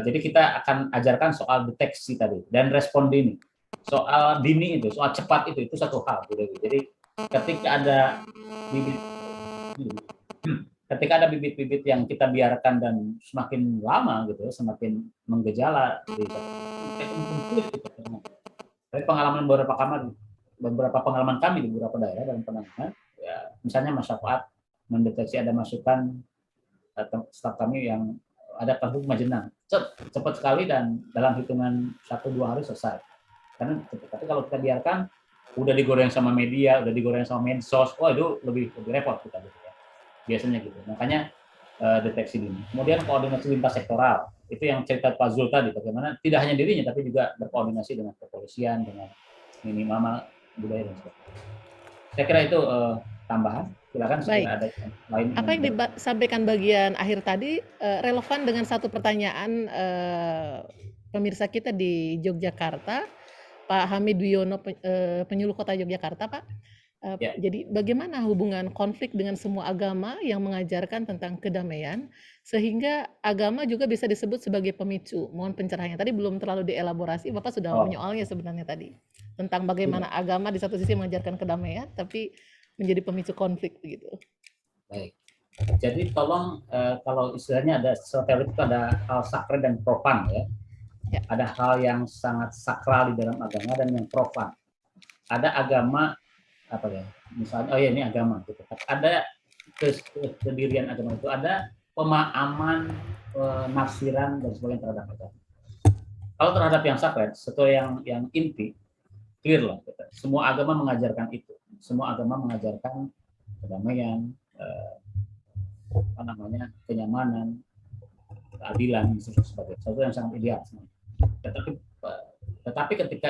Jadi kita akan ajarkan soal deteksi tadi dan respon dini. Soal dini itu, soal cepat itu satu hal. Jadi ketika ada bibit ketika ada bibit-bibit yang kita biarkan dan semakin lama gitu, semakin menggejala dari pengalaman beberapa pengalaman kami di beberapa daerah dalam penanganan, ya, misalnya masyarakat mendeteksi ada masukan staf kami yang ada kasus majenang, cepat sekali dan dalam hitungan 1-2 hari selesai. Karena tapi kalau kita biarkan udah digoreng sama media, udah digoreng sama medsos, itu lebih repot kita gitu ya. Biasanya gitu. Makanya deteksi dini. Kemudian koordinasi lintas sektoral. Itu yang cerita Pak Zul tadi, bagaimana tidak hanya dirinya tapi juga berkoordinasi dengan kepolisian, dengan minimal budaya dan sebagainya. Saya kira itu tambahan. Silakan sekiranya ada yang lain.
Apa yang disampaikan bagian akhir tadi relevan dengan satu pertanyaan pemirsa kita di Yogyakarta, Pak Hamid Wiono, penyuluh Kota Yogyakarta, Pak.
Ya.
Jadi bagaimana hubungan konflik dengan semua agama yang mengajarkan tentang kedamaian, sehingga agama juga bisa disebut sebagai pemicu. Mohon pencerahannya. Tadi belum terlalu dielaborasi, Bapak sudah menyoalnya sebenarnya tadi. Tentang bagaimana agama di satu sisi mengajarkan kedamaian, tapi menjadi pemicu konflik begitu.
Baik. Jadi tolong kalau istilahnya ada teori itu ada hal sakral dan profan ya. Ada hal yang sangat sakral di dalam agama dan yang profan. Ada agama apa ya? Misalnya ini agama gitu. Ada kedirian agama itu, ada pemahaman, penafsiran dan sebagainya terhadap agama. Kalau terhadap yang sakral, sesuatu yang inti, clear lah. Gitu. Semua agama mengajarkan itu. Semua agama mengajarkan kedamaian, kenyamanan, keadilan, dan sebagainya. Sesuatu yang sangat ideal. Tetapi ketika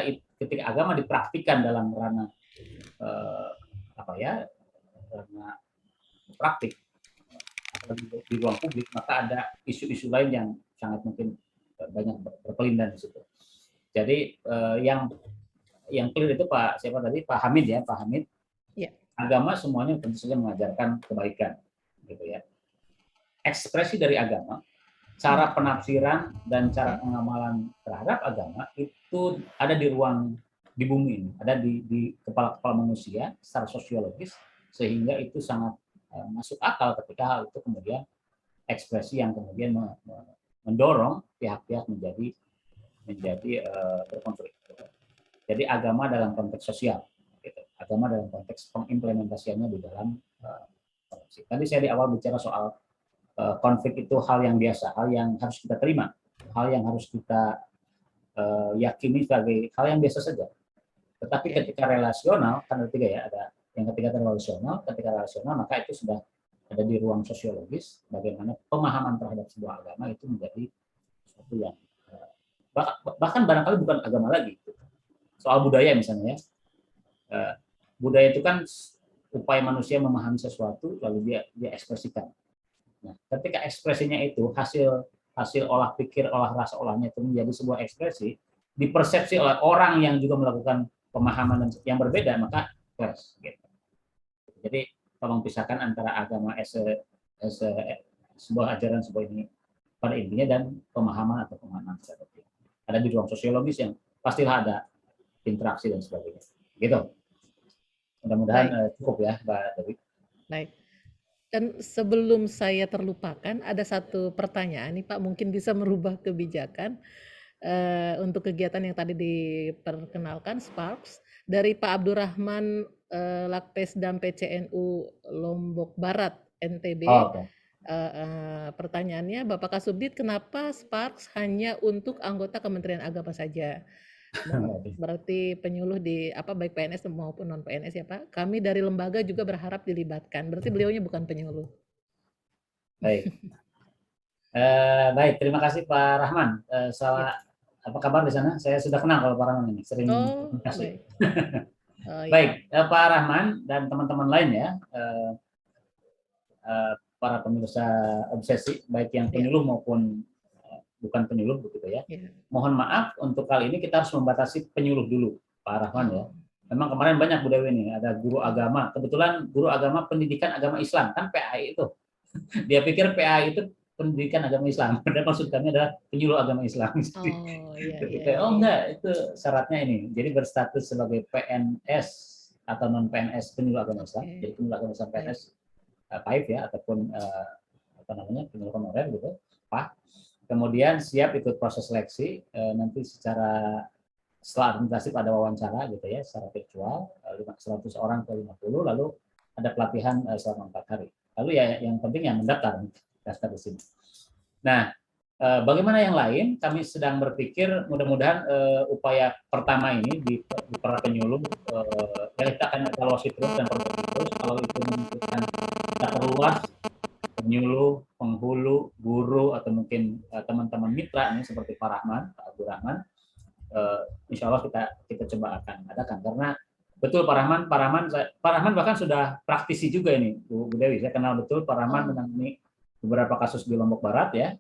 agama dipraktikkan dalam ranah ranah praktik di ruang publik, maka ada isu-isu lain yang sangat mungkin banyak berkelindan di situ. Jadi yang clear itu Pak Hamid ya, Pak Hamid.
Ya.
Agama semuanya tentu saja mengajarkan kebaikan, gitu ya. Ekspresi dari agama, cara penafsiran dan cara pengamalan terhadap agama itu ada di bumi ini, ada di kepala manusia secara sosiologis, sehingga itu sangat masuk akal ketika hal itu kemudian ekspresi yang kemudian mendorong pihak-pihak menjadi berkonflik. Jadi agama dalam konteks sosial. Agama dalam konteks pengimplementasiannya di dalam korupsi. Tadi saya di awal bicara soal konflik itu hal yang biasa, hal yang harus kita terima, hal yang harus kita yakini sebagai hal yang biasa saja. Tetapi ketika relasional, kan ada tiga ya, ada yang ketika relasional, maka itu sudah ada di ruang sosiologis, bagaimana pemahaman terhadap sebuah agama itu menjadi sesuatu yang bahkan barangkali bukan agama lagi. Soal budaya misalnya ya. Budaya itu kan upaya manusia memahami sesuatu lalu dia ekspresikan. Nah, ketika ekspresinya itu hasil olah pikir, olah rasa, olahnya itu menjadi sebuah ekspresi, dipersepsi oleh orang yang juga melakukan pemahaman yang berbeda, maka clash. Gitu. Jadi tolong pisahkan antara agama sebuah ajaran sebuah ini pada intinya dan pemahaman atau pemahaman seperti ada di ruang sosiologis yang pastilah ada interaksi dan sebagainya. Gitu. Mudah-mudahan cukup ya, Mbak Dewi.
Baik. Dan sebelum saya terlupakan, ada satu pertanyaan nih Pak, mungkin bisa merubah kebijakan untuk kegiatan yang tadi diperkenalkan, Sparks, dari Pak Abdurrahman Lakpesdam PCNU Lombok Barat, NTB. Pertanyaannya, Bapak Kasubdit, kenapa Sparks hanya untuk anggota Kementerian Agama saja? Berarti penyuluh di baik PNS maupun non PNS ya Pak. Kami dari lembaga juga berharap dilibatkan. Berarti beliaunya bukan penyuluh.
Baik. Baik, terima kasih Pak Rahman. Apa kabar di sana? Saya sudah kenal kalau Pak Rahman ini, sering komunikasi. Baik, Pak Rahman dan teman-teman lain ya, para pemirsa obsesi, baik yang penyuluh maupun bukan penyuluh begitu ya. Mohon maaf untuk kali ini kita harus membatasi penyuluh dulu, Pak Rahman ya. Memang kemarin banyak Bu Dewi nih, ada guru agama. Kebetulan guru agama pendidikan agama Islam kan PAI itu. Dia pikir PAI itu pendidikan agama Islam. Dan maksud kami adalah penyuluh agama Islam.
Oh, iya, iya,
Gitu. Oh
iya.
enggak, itu syaratnya ini. Jadi berstatus sebagai PNS atau non PNS penyuluh agama Islam.
Oke,
Jadi penyuluh agama Islam
baik.
PNS PAIF ya, ataupun apa namanya, penyuluh honorer gitu, Pak. Kemudian siap ikut proses seleksi, nanti setelah administrasi ada wawancara gitu ya, secara virtual, 100 orang ke 50, lalu ada pelatihan selama 4 hari. Lalu ya yang penting yang mendaftar di sini. Nah, bagaimana yang lain? Kami sedang berpikir mudah-mudahan upaya pertama ini di para penyuluh yang kita akan evaluasi terus dan perbaiki terus. Kalau itu membutuhkan kita perluas penyuluh, penghulu, guru atau mungkin teman-teman mitra nih seperti Pak Rahman, Pak Abdul Rahman, insya Allah kita coba akan adakan karena betul Pak Rahman bahkan sudah praktisi juga ini Bu Dewi. Saya kenal betul Pak Rahman menangani beberapa kasus di Lombok Barat ya,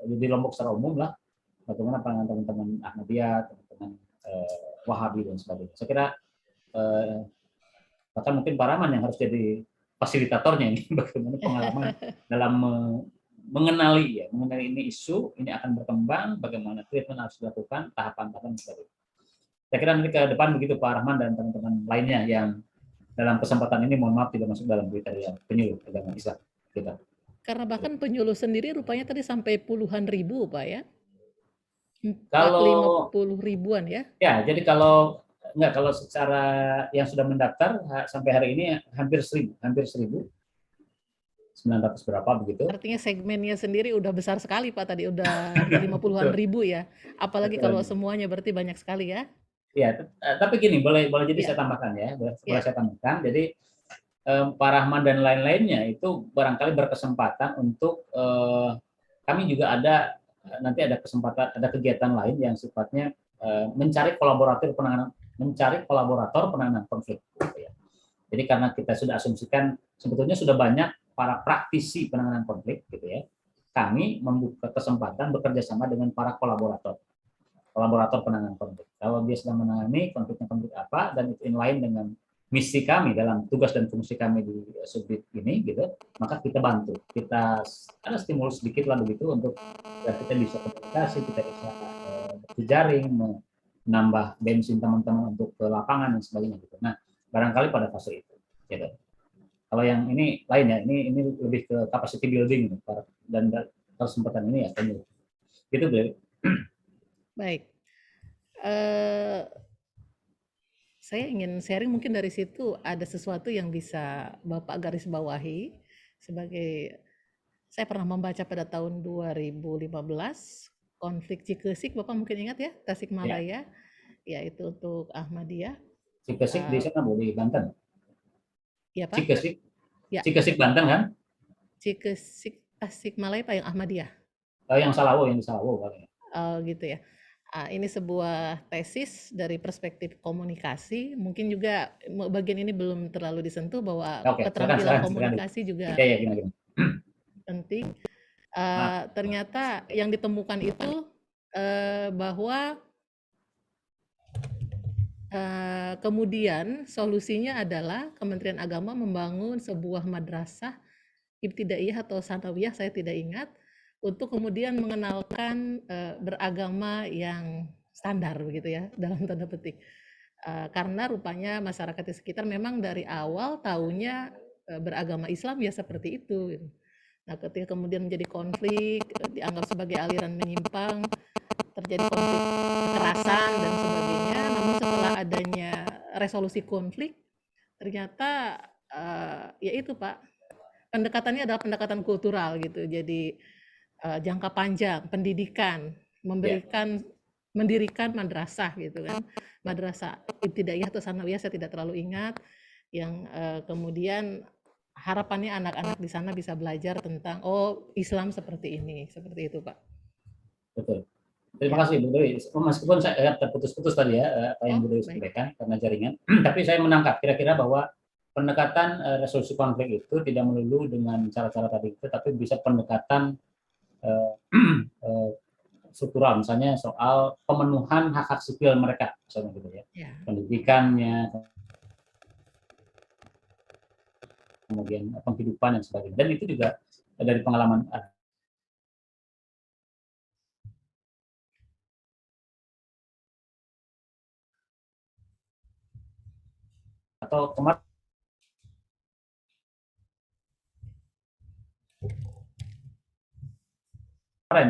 di Lombok secara umum lah, bagaimana pandangan teman-teman Ahmadiyah, teman-teman Wahabi dan sebagainya. Saya kira bahkan mungkin Pak Rahman yang harus jadi fasilitatornya ini, bagaimana pengalaman dalam mengenali ini isu, ini akan berkembang, bagaimana treatment harus dilakukan, tahapan-tahapan sebagainya. Saya kira nanti ke depan begitu Pak Rahman dan teman-teman lainnya yang dalam kesempatan ini mohon maaf tidak masuk dalam kriteria penyuluh agama Islam. Gitu.
Karena bahkan penyuluh sendiri rupanya tadi sampai puluhan ribu, Pak ya?
Kalau
50 ribuan ya?
Ya, jadi kalau secara yang sudah mendaftar sampai hari ini hampir 1.000, 900 berapa begitu.
Artinya segmennya sendiri udah besar sekali Pak tadi, udah 50-an ribu ya. Apalagi kalau semuanya berarti banyak sekali ya.
Iya, tapi gini, boleh jadi saya tambahkan ya, boleh saya tambahkan. Jadi Pak Rahman dan lain-lainnya itu barangkali berkesempatan untuk kami juga nanti ada kesempatan, ada kegiatan lain yang sifatnya mencari kolaborator penanganan konflik. Gitu ya. Jadi karena kita sudah asumsikan sebetulnya sudah banyak para praktisi penanganan konflik, gitu ya. Kami membuka kesempatan bekerja sama dengan para kolaborator penanganan konflik. Kalau dia sedang menangani konflik apa dan itu inline dengan misi kami dalam tugas dan fungsi kami di subdit ini, gitu, maka kita bantu. Kita ada stimulus sedikit lah begitu untuk kita bisa komunikasi, kita bisa berjejaring, menambah bensin teman-teman untuk ke lapangan dan sebagainya gitu. Nah, barangkali pada fase itu, gitu. Kalau yang ini lain ya, ini lebih ke capacity building dan kesempatan ini ya penyuluh. Gitu, Bu.
Baik. Saya ingin sharing mungkin dari situ ada sesuatu yang bisa Bapak garis bawahi sebagai saya pernah membaca pada tahun 2015 konflik Cikesik, Bapak mungkin ingat ya, Tasikmalaya, yaitu untuk Ahmadiyah.
Cikesik di sana Bu, di Banten.
Iya Pak.
Cikesik Banten kan?
Cikesik Tasikmalaya Pak yang Ahmadiyah.
Yang Salawo, yang di Salawo kali.
Oh gitu ya. Ini sebuah tesis dari perspektif komunikasi. Mungkin juga bagian ini belum terlalu disentuh bahwa keterampilan komunikasi juga penting. Ternyata yang ditemukan itu bahwa kemudian solusinya adalah Kementerian Agama membangun sebuah madrasah ibtidaiyah atau sanawiyah, saya tidak ingat, untuk kemudian mengenalkan beragama yang standar begitu ya, dalam tanda petik. Karena rupanya masyarakat di sekitar memang dari awal taunya beragama Islam ya seperti itu. Nah, ketika kemudian menjadi konflik, dianggap sebagai aliran menyimpang, terjadi konflik kekerasan dan sebagainya, namun setelah adanya resolusi konflik, ternyata ya itu Pak, pendekatannya adalah pendekatan kultural gitu. Jadi jangka panjang, pendidikan, mendirikan madrasah gitu kan, madrasah ibtidaiyah atau sanawiyah saya tidak terlalu ingat, yang kemudian harapannya anak-anak di sana bisa belajar tentang Islam seperti ini, seperti itu Pak.
Betul. Terima kasih Bu Dewi. Meskipun saya terputus-putus tadi ya apa yang Bu Dewi sampaikan karena jaringan, tapi saya menangkap kira-kira bahwa pendekatan resolusi konflik itu tidak melulu dengan cara-cara tadi itu, tapi bisa pendekatan struktural, misalnya soal pemenuhan hak-hak sipil mereka, misalnya gitu ya, pendidikannya, kemudian penghidupan dan sebagainya. Dan itu juga dari pengalaman atau kemarin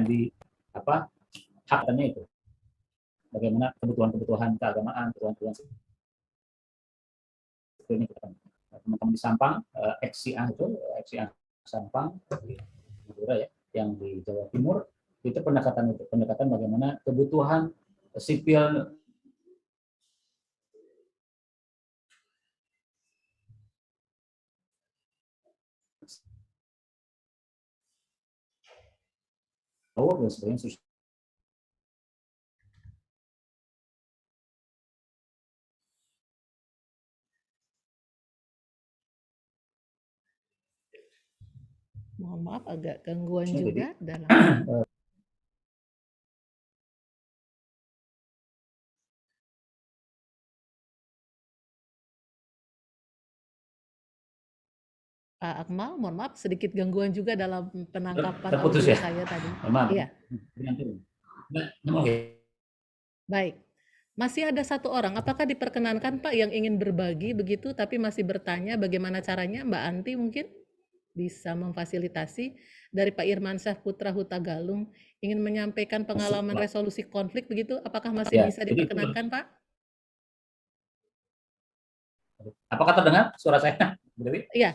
di apa haknya itu, bagaimana kebutuhan keagamaan, kebutuhan ini teman-teman di Sampang, XCA itu, XCA Sampang di Madura ya, yang di Jawa Timur itu pendekatan bagaimana kebutuhan sipil dan sebagainya susah.
Mohon maaf agak gangguan
Jadi,
juga dalam Pak Akmal, mohon maaf sedikit gangguan juga dalam penangkapan
terputus
audio
ya.
saya tadi.
Maaf.
Iya. Baik. Masih ada satu orang, apakah diperkenankan Pak yang ingin berbagi begitu tapi masih bertanya bagaimana caranya? Mbak Anti mungkin bisa memfasilitasi dari Pak Irmansyah Putra Huta Galung ingin menyampaikan pengalaman resolusi konflik begitu, apakah masih
Ya,
bisa
jadi
diperkenankan Pak?
apakah terdengar suara saya? Dewi?
Iya.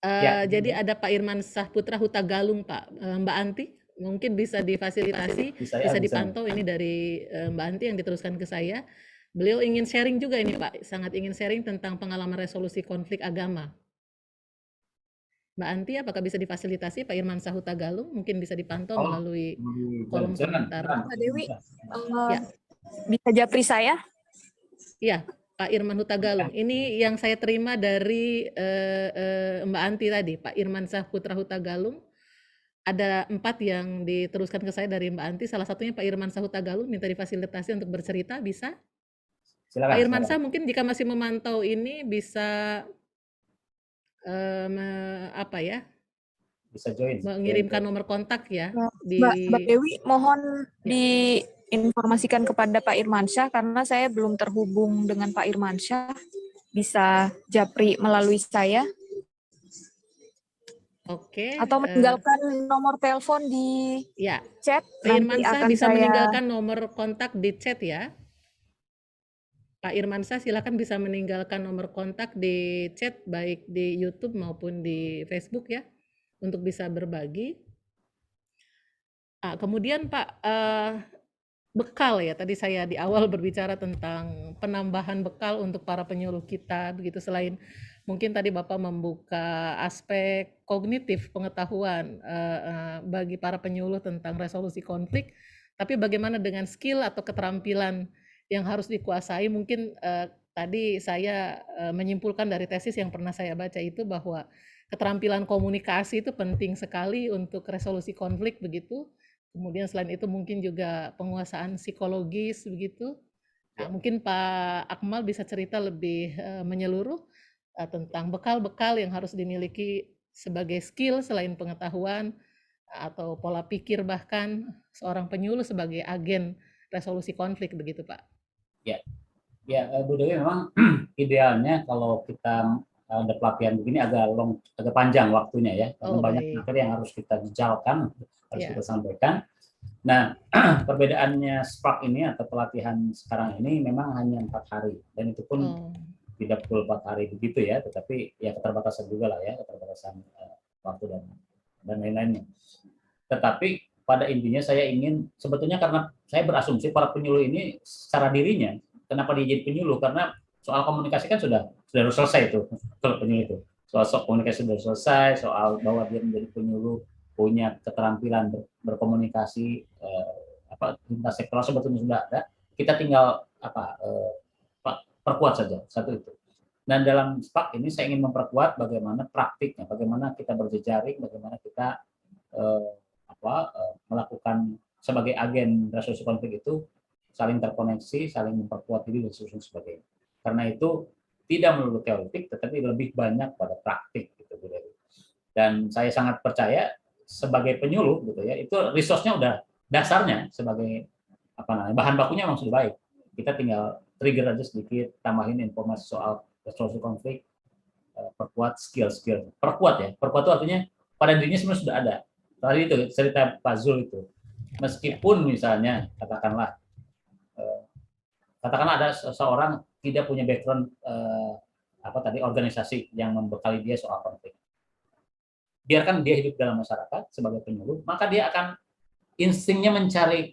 Ya.
Jadi ada Pak Irmansyah Putra Huta Galung Pak. Mbak Anti mungkin bisa difasilitasi, bisa dipantau ini dari Mbak Anti yang diteruskan ke saya. Beliau ingin sharing juga ini Pak, sangat ingin sharing tentang pengalaman resolusi konflik agama. Mbak Anti, apakah bisa difasilitasi Pak Irmansyah Huta Galung? Mungkin bisa dipantau melalui kolom komentar.
Mbak Dewi,
Ya.
bisa japri saya?
Iya, Pak Irman Huta Galung. Ini yang saya terima dari Mbak Anti tadi, Pak Irmansyah Putra Huta Galung. Ada 4 yang diteruskan ke saya dari Mbak Anti. Salah satunya Pak Irmansyah Huta Galung minta difasilitasi untuk bercerita, bisa?
Silakan,
Pak Irmansyah mungkin jika masih memantau ini bisa apa ya?
Bisa join.
Mengirimkan nomor kontak ya.
Mbak Dewi, mohon diinformasikan kepada Pak Irmansyah karena saya belum terhubung dengan Pak Irmansyah. Bisa japri melalui saya?
Oke.
Atau meninggalkan nomor telepon di chat.
Pak Irmansyah bisa meninggalkan nomor kontak di chat ya. Pak Irmansyah silakan bisa meninggalkan nomor kontak di chat baik di YouTube maupun di Facebook ya untuk bisa berbagi. Kemudian Pak, bekal ya, tadi saya di awal berbicara tentang penambahan bekal untuk para penyuluh kita begitu, selain mungkin tadi Bapak membuka aspek kognitif pengetahuan bagi para penyuluh tentang resolusi konflik, tapi bagaimana dengan skill atau keterampilan yang harus dikuasai. Mungkin tadi saya menyimpulkan dari tesis yang pernah saya baca itu bahwa keterampilan komunikasi itu penting sekali untuk resolusi konflik begitu. Kemudian selain itu mungkin juga penguasaan psikologis begitu. Nah, mungkin Pak Akmal bisa cerita lebih menyeluruh tentang bekal-bekal yang harus dimiliki sebagai skill selain pengetahuan atau pola pikir bahkan seorang penyuluh sebagai agen resolusi konflik begitu Pak.
Ya, Bu Dewi, memang idealnya kalau kita ada pelatihan begini agak panjang waktunya ya, karena banyak materi yang harus kita jejalkan, harus kita sampaikan. Nah, perbedaannya SPARK ini atau pelatihan sekarang ini memang hanya 4 hari, dan itu pun tidak full 4 hari begitu ya, tetapi ya keterbatasan juga lah ya, keterbatasan waktu dan lain-lainnya. Tetapi pada intinya saya ingin, sebetulnya karena saya berasumsi para penyuluh ini secara dirinya, kenapa dia jadi penyuluh? Karena soal komunikasi kan sudah selesai itu, kalau penyuluh itu. Soal komunikasi sudah selesai, soal bahwa dia menjadi penyuluh, punya keterampilan berkomunikasi lintas sektoral sebetulnya sudah ada. Kita tinggal perkuat saja satu itu. Dan dalam SPARK ini saya ingin memperkuat bagaimana praktiknya, bagaimana kita berjejaring, bagaimana kita melakukan sebagai agen resolusi konflik itu saling terkoneksi, saling memperkuat diri dan sebagainya. Karena itu tidak melulu teoretik, tetapi lebih banyak pada praktik gitu, Bu Dewi. Dan saya sangat percaya sebagai penyuluh gitu ya, itu resource-nya udah dasarnya sebagai apa namanya, bahan bakunya memang sudah baik. Kita tinggal trigger aja sedikit, tambahin informasi soal resolusi konflik, perkuat skill-skill. Perkuat itu artinya pada dirinya sebenarnya sudah ada. Tadi itu cerita Pak Zul itu. Meskipun misalnya katakanlah ada seseorang tidak punya background organisasi yang membekali dia soal konflik. Biarkan dia hidup dalam masyarakat sebagai penyuluh, maka dia akan instingnya mencari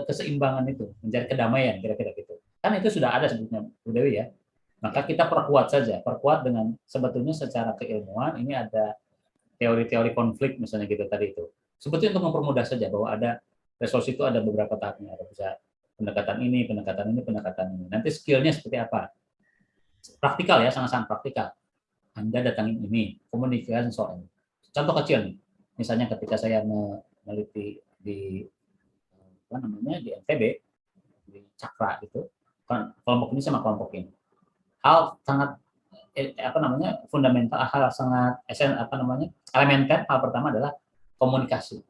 keseimbangan itu, mencari kedamaian, kira-kira gitu. Kan itu sudah ada sebetulnya, Bu Dewi ya. Maka kita perkuat saja, perkuat dengan sebetulnya secara keilmuan, ini ada teori-teori konflik misalnya gitu tadi itu. Sebetulnya untuk mempermudah saja bahwa ada resolusi itu ada beberapa tahapnya, ada bisa pendekatan ini. Nanti skillnya seperti apa? Praktikal ya, sangat-sangat praktikal. Anda datangin ini, komunikasi soal ini. Contoh kecil nih, misalnya ketika saya meneliti di di NTB, di Cakra gitu, kan kelompok ini sama kelompok ini. Hal sangat fundamental, hal sangat elementer. Hal pertama adalah komunikasi.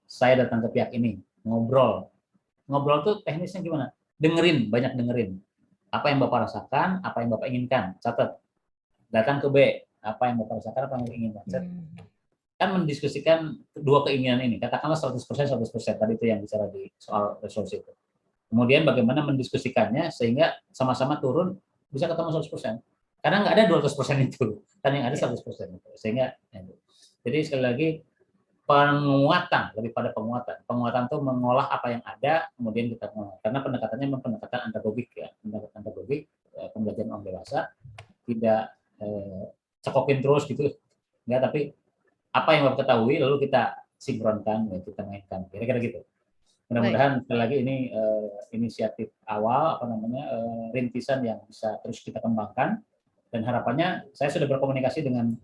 Saya datang ke pihak ini, ngobrol tuh teknisnya gimana? Banyak dengerin. Apa yang Bapak rasakan, apa yang Bapak inginkan, catat. Datang ke B, apa yang Bapak rasakan, apa yang Bapak inginkan, catat. Kan mendiskusikan dua keinginan ini, katakanlah 100% tadi itu yang bicara di soal resolusi itu. Kemudian bagaimana mendiskusikannya sehingga sama-sama turun bisa ketemu 100%. Karena nggak ada 200% itu, kan yang ada 100% itu. Sehingga jadi sekali lagi penguatan, lebih pada penguatan. Penguatan itu mengolah apa yang ada, kemudian kita mengolah. Karena pendekatannya memang pendekatan antagogik ya, pendekatan antagogik, pembelajaran orang dewasa, tidak cekokin terus gitu, enggak, tapi apa yang Bapak ketahui lalu kita sinkronkan, kita mainkan, kira-kira gitu. Mudah-mudahan sekali lagi ini inisiatif awal rintisan yang bisa terus kita kembangkan, dan harapannya saya sudah berkomunikasi dengan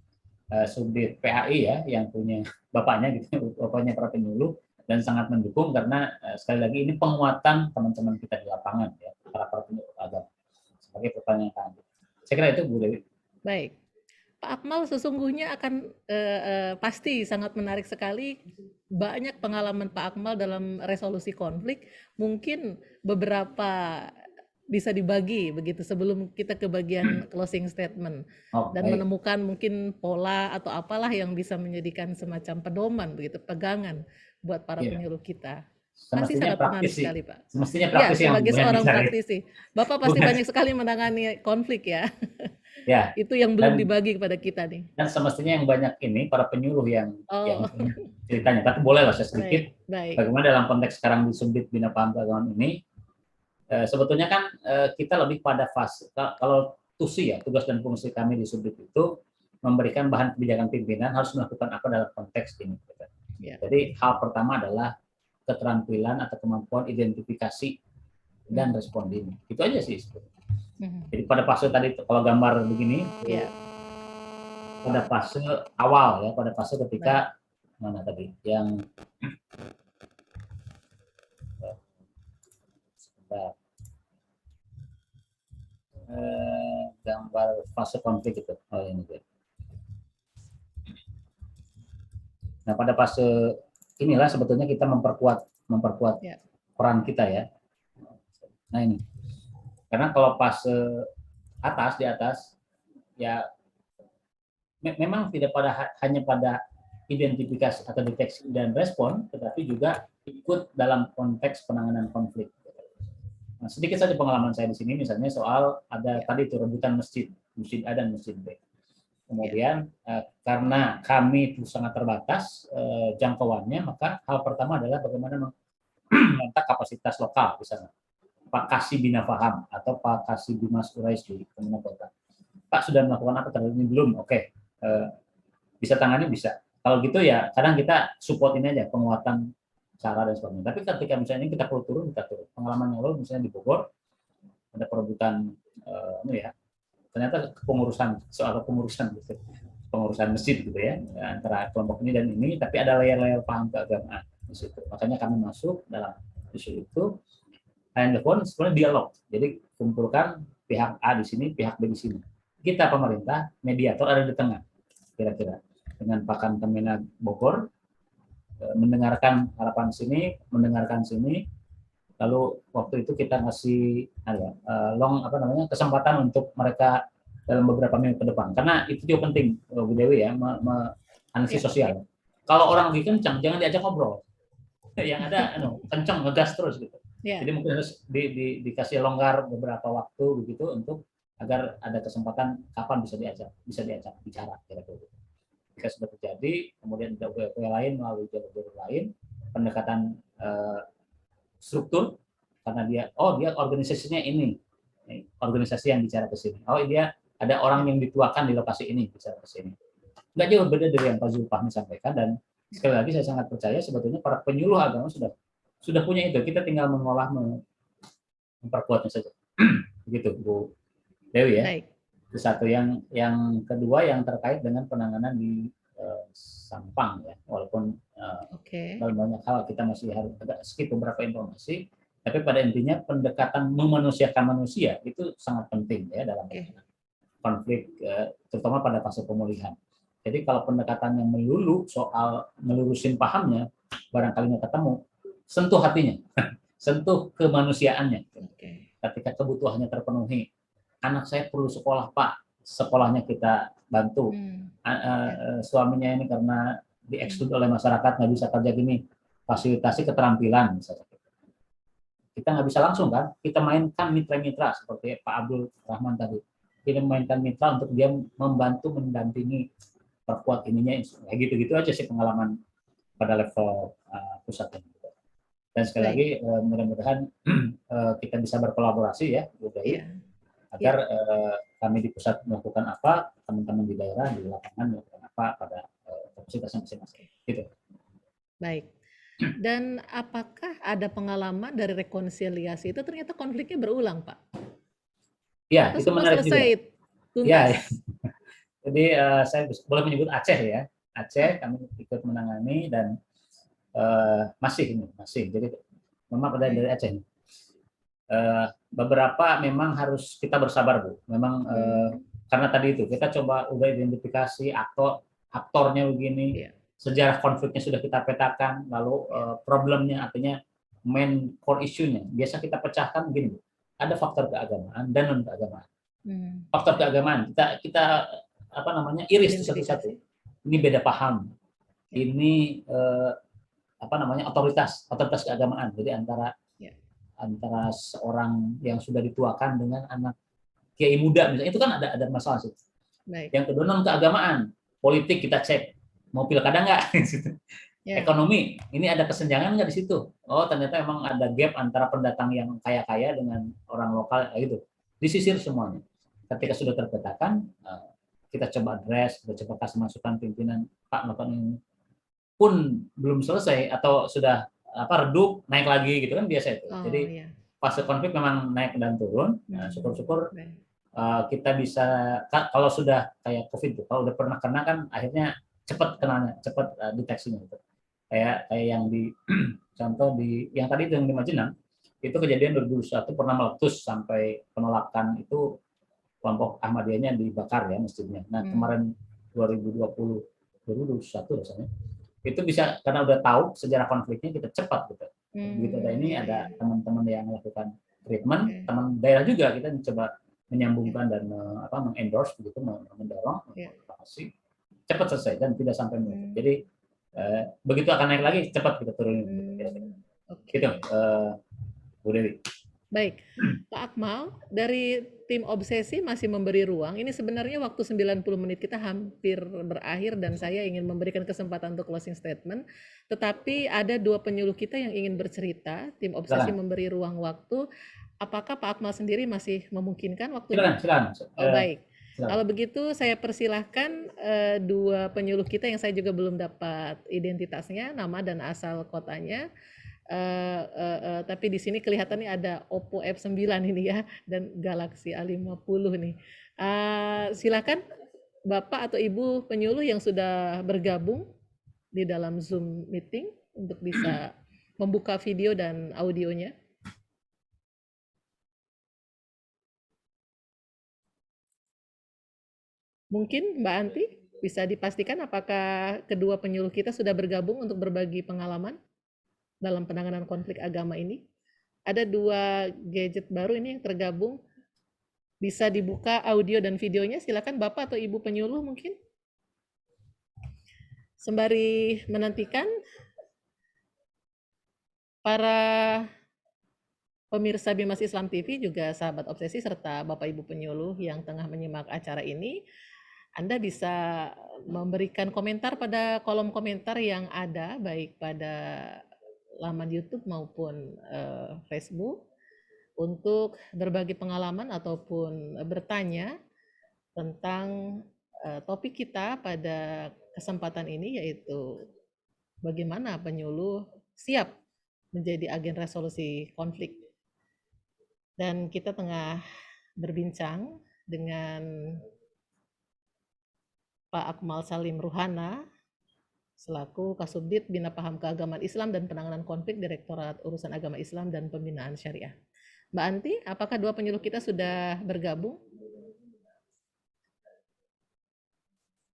Subdit PAI ya, yang punya bapaknya gitu, bapaknya para penyuluh, dan sangat mendukung karena sekali lagi ini penguatan teman-teman kita di lapangan ya, para penyuluh agama. Sebagai pertanyaan tadi. Saya kira itu Bu Dewi.
Baik. Pak Akmal sesungguhnya akan pasti sangat menarik sekali, banyak pengalaman Pak Akmal dalam resolusi konflik, mungkin beberapa bisa dibagi begitu sebelum kita ke bagian closing statement, dan menemukan mungkin pola atau apalah yang bisa menjadikan semacam pedoman begitu, pegangan buat para penyuluh kita. Pasti sangat menarik sekali Pak.
Semestinya praktis
ya, sebagai seorang
dicari.
praktisi, Bapak pasti banyak sekali menangani konflik ya.
Ya.
Itu yang belum dibagi kepada kita nih.
Dan semestinya yang banyak ini para penyuluh yang ceritanya. Tapi boleh lah saya sedikit.
Baik.
Bagaimana dalam konteks sekarang di Subdit Bina Paham Keagamaan ini, sebetulnya kan kita lebih pada fase, kalau TUSI ya, tugas dan fungsi kami di Subdit itu memberikan bahan kebijakan pimpinan harus melakukan apa dalam konteks ini.
Ya.
Jadi hal pertama adalah keterampilan atau kemampuan identifikasi dan respon dini. Itu aja sih sebetulnya. Jadi pada fase tadi kalau gambar begini, pada fase awal ya, pada fase ketika mana tadi yang gambar fase konflik itu. Oh ini dia. Nah pada fase inilah sebetulnya kita memperkuat peran kita ya. Nah ini. Karena kalau fase di atas ya memang tidak hanya pada identifikasi atau deteksi dan respon, tetapi juga ikut dalam konteks penanganan konflik. Nah, sedikit saja pengalaman saya di sini, misalnya soal ada tadi itu rebutan masjid A dan masjid B. Kemudian karena kami itu sangat terbatas jangkauannya, maka hal pertama adalah bagaimana menata kapasitas lokal di sana. Pak Kasih Bina Paham atau Pak Kasih Bimas Urais di Kementerian Kota. Pak sudah melakukan apa terhadap ini belum? Oke, bisa tangani bisa. Kalau gitu ya kadang kita support ini aja, penguatan cara dan sebagainya. Tapi ketika misalnya kita perlu turun, kita turun. Pengalaman yang lalu misalnya di Bogor ada perebutan ternyata soal kepengurusan gitu, pengurusan masjid gitu ya, antara kelompok ini dan ini, tapi ada layer-layer paham keagamaan di situ. Makanya kami masuk dalam isu itu. Yang dilakukan sebenarnya dialog. Jadi kumpulkan pihak A di sini, pihak B di sini. Kita pemerintah, mediator ada di tengah, kira-kira. dengan Pakan Kemenag Bogor, mendengarkan harapan sini, mendengarkan sini, lalu waktu itu kita ngasih kesempatan untuk mereka dalam beberapa minggu ke depan, karena itu juga penting, Bu Dewi ya, analisis sosial. Kalau orang lagi kencang, jangan diajak ngobrol, yang ada kencang ngegas terus gitu. Jadi mungkin harus dikasih longgar beberapa waktu begitu untuk agar ada kesempatan kapan bisa diajak bicara kira-kira. Jika sudah terjadi, kemudian ada upaya lain melalui jalur lain, pendekatan struktur, karena dia organisasinya ini, organisasi yang bicara ke sini. Oh, dia ada orang yang dituakan di lokasi ini bicara ke sini. Nggak jauh beda dari yang Pak Zulfahmi sampaikan, dan sekali lagi saya sangat percaya sebetulnya para penyuluh agama sudah punya itu. Kita tinggal mengolah, memperkuatnya saja. Begitu, Bu Dewi ya.
Baik.
Itu satu. Yang kedua yang terkait dengan penanganan di Sampang ya, walaupun dalam banyak hal kita masih harus agak skip beberapa informasi, tapi pada intinya pendekatan memanusiakan manusia itu sangat penting ya dalam konflik, terutama pada fase pemulihan. Jadi kalau pendekatan yang melulu soal melurusin pahamnya, barangkali nggak ketemu, sentuh hatinya, sentuh kemanusiaannya. Ketika kebutuhannya terpenuhi, anak saya perlu sekolah Pak, sekolahnya kita bantu. Suaminya ini karena dieksklud oleh masyarakat nggak bisa kerja gini, fasilitasi keterampilan misalnya. Kita nggak bisa langsung kan, kita mainkan mitra-mitra seperti Pak Abdul Rahman tadi. Kita mainkan mitra untuk dia membantu mendampingi, perkuat ininya, kayak gitu-gitu aja sih pengalaman pada level pusat ini. Dan sekali lagi mudah-mudahan kita bisa berkolaborasi ya, Bu Dewi, agar kami di pusat melakukan apa, teman-teman di daerah di lapangan melakukan apa pada kapasitasnya masing-masing. Gitu.
Baik. Dan apakah ada pengalaman dari rekonsiliasi itu ternyata konfliknya berulang, Pak?
Ya,
atau
itu
semua
menarik
selesai
juga.
tuntas?
Ya. Jadi saya boleh menyebut Aceh ya. Aceh kami ikut menangani dan masih. Jadi memang ada dari Aceh. Beberapa memang harus kita bersabar Bu. Memang karena tadi itu kita coba udah identifikasi aktornya begini, sejarah konfliknya sudah kita petakan, lalu problemnya artinya main core issue-nya biasa kita pecahkan begini Bu. Ada faktor keagamaan dan non keagamaan. Faktor keagamaan kita iris satu-satu. Ini beda paham. Ini otoritas keagamaan. Jadi antara seorang yang sudah dituakan dengan anak kiai muda misalnya, itu kan ada masalah sih. Yang kedua non keagamaan, politik kita cek, mau pilkada nggak? Ekonomi, ini ada kesenjangan nggak di situ? Oh ternyata emang ada gap antara pendatang yang kaya-kaya dengan orang lokal gitu. Disisir semuanya. Ketika sudah terpetakan, kita coba address, kita coba kasih masukan pimpinan, Pak melakukan ini. Pun belum selesai atau sudah redup, naik lagi gitu kan biasa itu. Jadi fase konflik memang naik dan turun. Nah, syukur-syukur kita bisa, kalau sudah kayak COVID tuh, kalau udah pernah kena kan akhirnya cepat kenanya, cepat deteksinya gitu. Kayak yang di contoh yang tadi yang di Majenang itu kejadian 2021 pernah meletus sampai penolakan itu kelompok Ahmadiyahnya dibakar ya masjidnya. Nah kemarin 2021 rasanya itu bisa karena udah tahu sejarah konfliknya kita cepat gitu. Begitu ada ini ada teman-teman yang melakukan treatment, teman daerah juga kita mencoba menyambungkan dan mengendorse begitu, mendorong, mengadvokasi cepat selesai dan tidak sampai menutup. Jadi begitu akan naik lagi cepat kita turunin. Gitu, Bu Dewi.
Baik, Pak Akmal, dari tim obsesi masih memberi ruang. Ini sebenarnya waktu 90 menit kita hampir berakhir dan saya ingin memberikan kesempatan untuk closing statement. Tetapi ada dua penyuluh kita yang ingin bercerita. Tim obsesi memberi ruang waktu. Apakah Pak Akmal sendiri masih memungkinkan waktunya?
Silakan.
Oh baik. Kalau begitu saya persilahkan dua penyuluh kita yang saya juga belum dapat identitasnya, nama dan asal kotanya. Tapi di sini kelihatannya ada Oppo F9 ini ya dan Galaxy A50 nih. Silakan Bapak atau Ibu penyuluh yang sudah bergabung di dalam Zoom meeting untuk bisa membuka video dan audionya. Mungkin Mbak Anti? Bisa dipastikan apakah kedua penyuluh kita sudah bergabung untuk berbagi pengalaman dalam penanganan konflik agama ini? Ada 2 gadget baru ini yang tergabung. Bisa dibuka audio dan videonya, silakan Bapak atau Ibu penyuluh mungkin. Sembari menantikan, para pemirsa Bimas Islam TV juga sahabat obsesi serta Bapak Ibu penyuluh yang tengah menyimak acara ini, Anda bisa memberikan komentar pada kolom komentar yang ada baik pada laman YouTube maupun Facebook untuk berbagi pengalaman ataupun bertanya tentang topik kita pada kesempatan ini, yaitu bagaimana penyuluh siap menjadi agen resolusi konflik. Dan kita tengah berbincang dengan Pak Akmal Salim Ruhana selaku Kasubdit Bina Paham Keagamaan Islam dan Penanganan Konflik Direktorat Urusan Agama Islam dan Pembinaan Syariah. Mbak Anti, apakah 2 penyuluh kita sudah bergabung?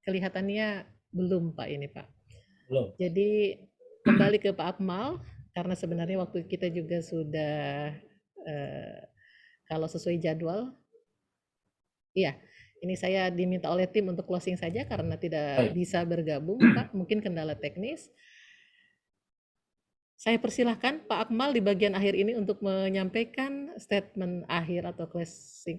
Kelihatannya belum, Pak, ini, Pak.
Belum.
Jadi kembali ke Pak Akmal, karena sebenarnya waktu kita juga sudah kalau sesuai jadwal. Iya, ini saya diminta oleh tim untuk closing saja karena tidak
Baik.
bisa bergabung, Pak. Mungkin kendala teknis. Saya persilahkan Pak Akmal di bagian akhir ini untuk menyampaikan statement akhir atau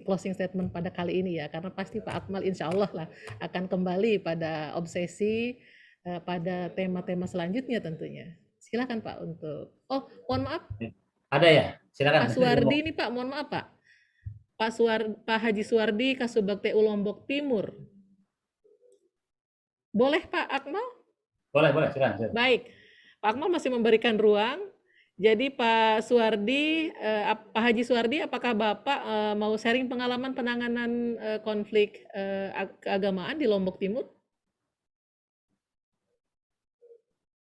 closing statement pada kali ini ya, karena pasti Pak Akmal insya Allah lah akan kembali pada obsesi pada tema-tema selanjutnya tentunya. Silakan Pak untuk, oh mohon maaf,
Ada ya? Silakan.
Pak Suwardi ini Pak, mohon maaf Pak. Pak Haji Suwardi, Kasubag TU Lombok Timur. Boleh Pak Akmal?
Boleh, silakan.
Baik, Pak Akmal masih memberikan ruang. Jadi Pak Suwardi, Pak Haji Suwardi, apakah Bapak mau sharing pengalaman penanganan konflik keagamaan di Lombok Timur?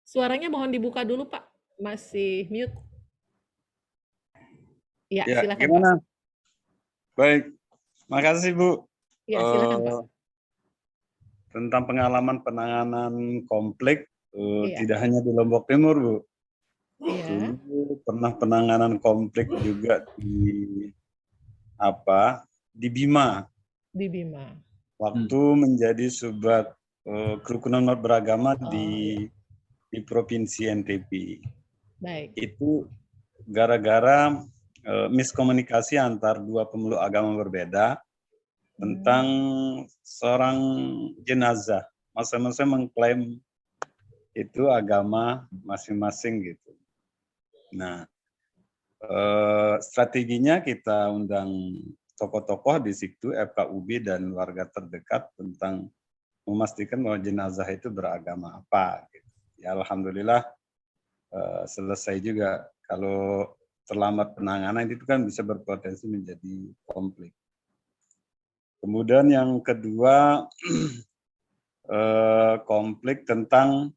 Suaranya mohon dibuka dulu Pak, masih mute. Ya, silakan
gimana?
Pak.
Baik, makasih Bu.
Ya, silakan Pak.
Tentang pengalaman penanganan konflik,
Iya.
tidak hanya di Lombok Timur Bu.
Iya.
Dulu pernah penanganan konflik juga di Bima.
Di Bima.
Waktu menjadi subak kerukunan umat beragama di Provinsi NTB.
Baik.
Itu gara-gara miskomunikasi antar 2 pemeluk agama berbeda tentang seorang jenazah. Masing-masing mengklaim itu agama masing-masing gitu. Nah, strateginya kita undang tokoh-tokoh di situ, FKUB dan warga terdekat tentang memastikan bahwa jenazah itu beragama apa. Gitu. Ya alhamdulillah selesai juga. Kalau terlambat penanganan itu kan bisa berpotensi menjadi konflik. Kemudian yang kedua konflik tentang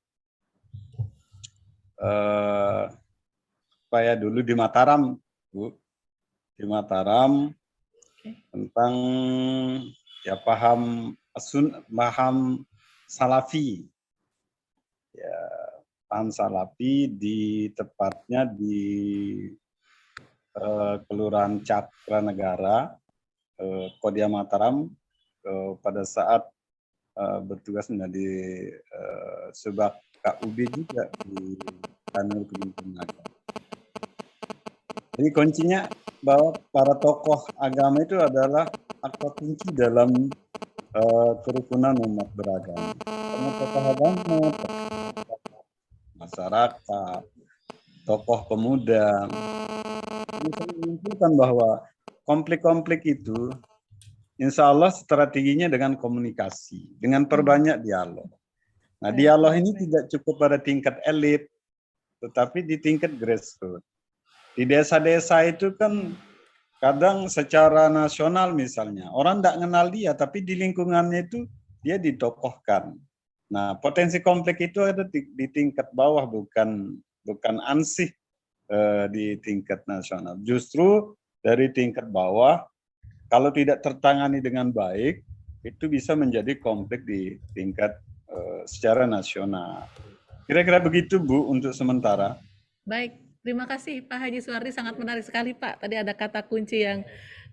dulu di Mataram, Bu. Di Mataram tentang ya paham salafi. Ya, paham salafi di tepatnya di Kelurahan Cakra Negara, Kodia Mataram, pada saat bertugas menjadi subak KUB juga di Kanwil Kementerian Agama. Jadi kuncinya bahwa para tokoh agama itu adalah aktor kunci dalam kerukunan umat beragama. Karena tokoh agama, masyarakat, tokoh pemuda, menunjukkan bahwa konflik-konflik itu insya Allah strateginya dengan komunikasi, dengan perbanyak dialog. Nah, dialog ini tidak cukup pada tingkat elit, tetapi di tingkat grassroots. Di desa-desa itu kan kadang secara nasional misalnya, orang tidak kenal dia, tapi di lingkungannya itu dia ditokohkan. Nah, potensi konflik itu ada di tingkat bawah, bukan ansih di tingkat nasional. Justru dari tingkat bawah, kalau tidak tertangani dengan baik, itu bisa menjadi konflik di tingkat secara nasional. Kira-kira begitu Bu untuk sementara.
Baik, terima kasih Pak Haji Suwardi, sangat menarik sekali Pak. Tadi ada kata kunci yang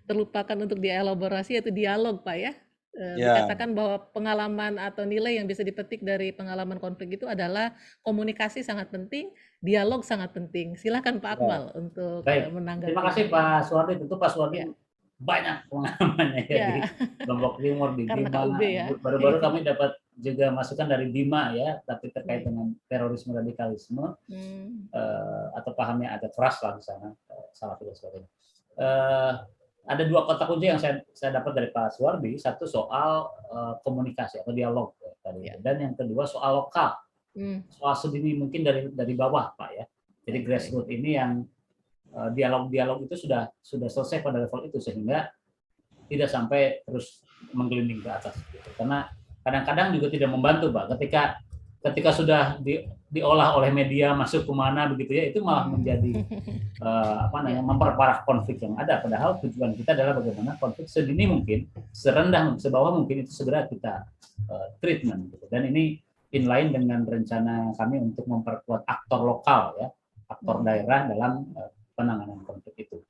terlupakan untuk dielaborasi yaitu dialog Pak ya.
Ya,
Dikatakan bahwa pengalaman atau nilai yang bisa dipetik dari pengalaman konflik itu adalah komunikasi sangat penting, dialog sangat penting. Silakan Pak
Ya.
Akmal untuk
Baik,
menanggapi.
terima kasih Pak Suwardi. Tentu Pak Suwardi
Ya.
banyak pengalamannya ya,
Ya.
di Lombok Timur, di
Karena
Bima.
KUB ya.
Baru-baru kami dapat juga masukan dari Bima ya, tapi terkait dengan terorisme radikalisme atau pahamnya ada keras lah di sana, salah tidak sebagainya. Ada dua kata kunci yang saya dapat dari Pak Suwardi. Satu soal komunikasi atau dialog tadi,
Ya.
dan yang kedua soal lokal, soal sedini mungkin dari bawah Pak ya. Jadi
Baik,
grassroots ini yang dialog-dialog itu sudah selesai pada level itu, sehingga tidak sampai terus menggelinding ke atas gitu. Karena kadang-kadang juga tidak membantu Pak, ketika sudah diolah oleh media masuk kemana begitu ya, itu malah menjadi memperparah konflik yang ada, padahal tujuan kita adalah bagaimana konflik sedini mungkin, serendah, sebawah mungkin itu segera kita treatment gitu. Dan ini inline dengan rencana kami untuk memperkuat aktor lokal ya, aktor daerah dalam penanganan konflik itu.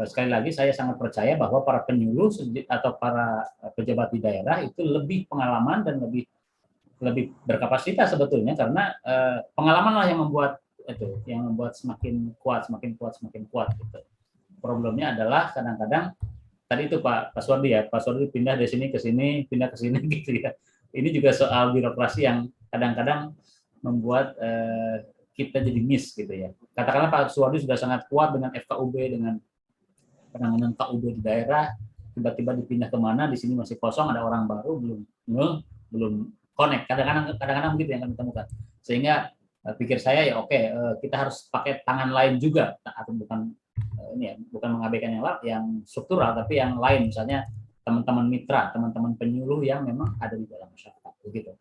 Sekali lagi saya sangat percaya bahwa para penyuluh atau para pejabat di daerah itu lebih pengalaman dan lebih berkapasitas sebetulnya, karena pengalaman lah yang membuat semakin kuat gitu. Problemnya adalah kadang-kadang tadi itu Pak Suwardi ya, Pak Suwardi pindah dari sini ke sini, pindah ke sini gitu ya. Ini juga soal birokrasi yang kadang-kadang membuat kita jadi miss gitu ya. Katakanlah Pak Suwardi sudah sangat kuat dengan FKUB, dengan penanganan KUB di daerah, tiba-tiba dipindah kemana, di sini masih kosong, ada orang baru, belum connect. Kadang-kadang begitu yang kami temukan. Sehingga pikir saya ya oke, kita harus pakai tangan lain juga, atau bukan bukan mengabaikan yang struktural, tapi yang lain, misalnya teman-teman mitra, teman-teman penyuluh yang memang ada di dalam masyarakat begitu.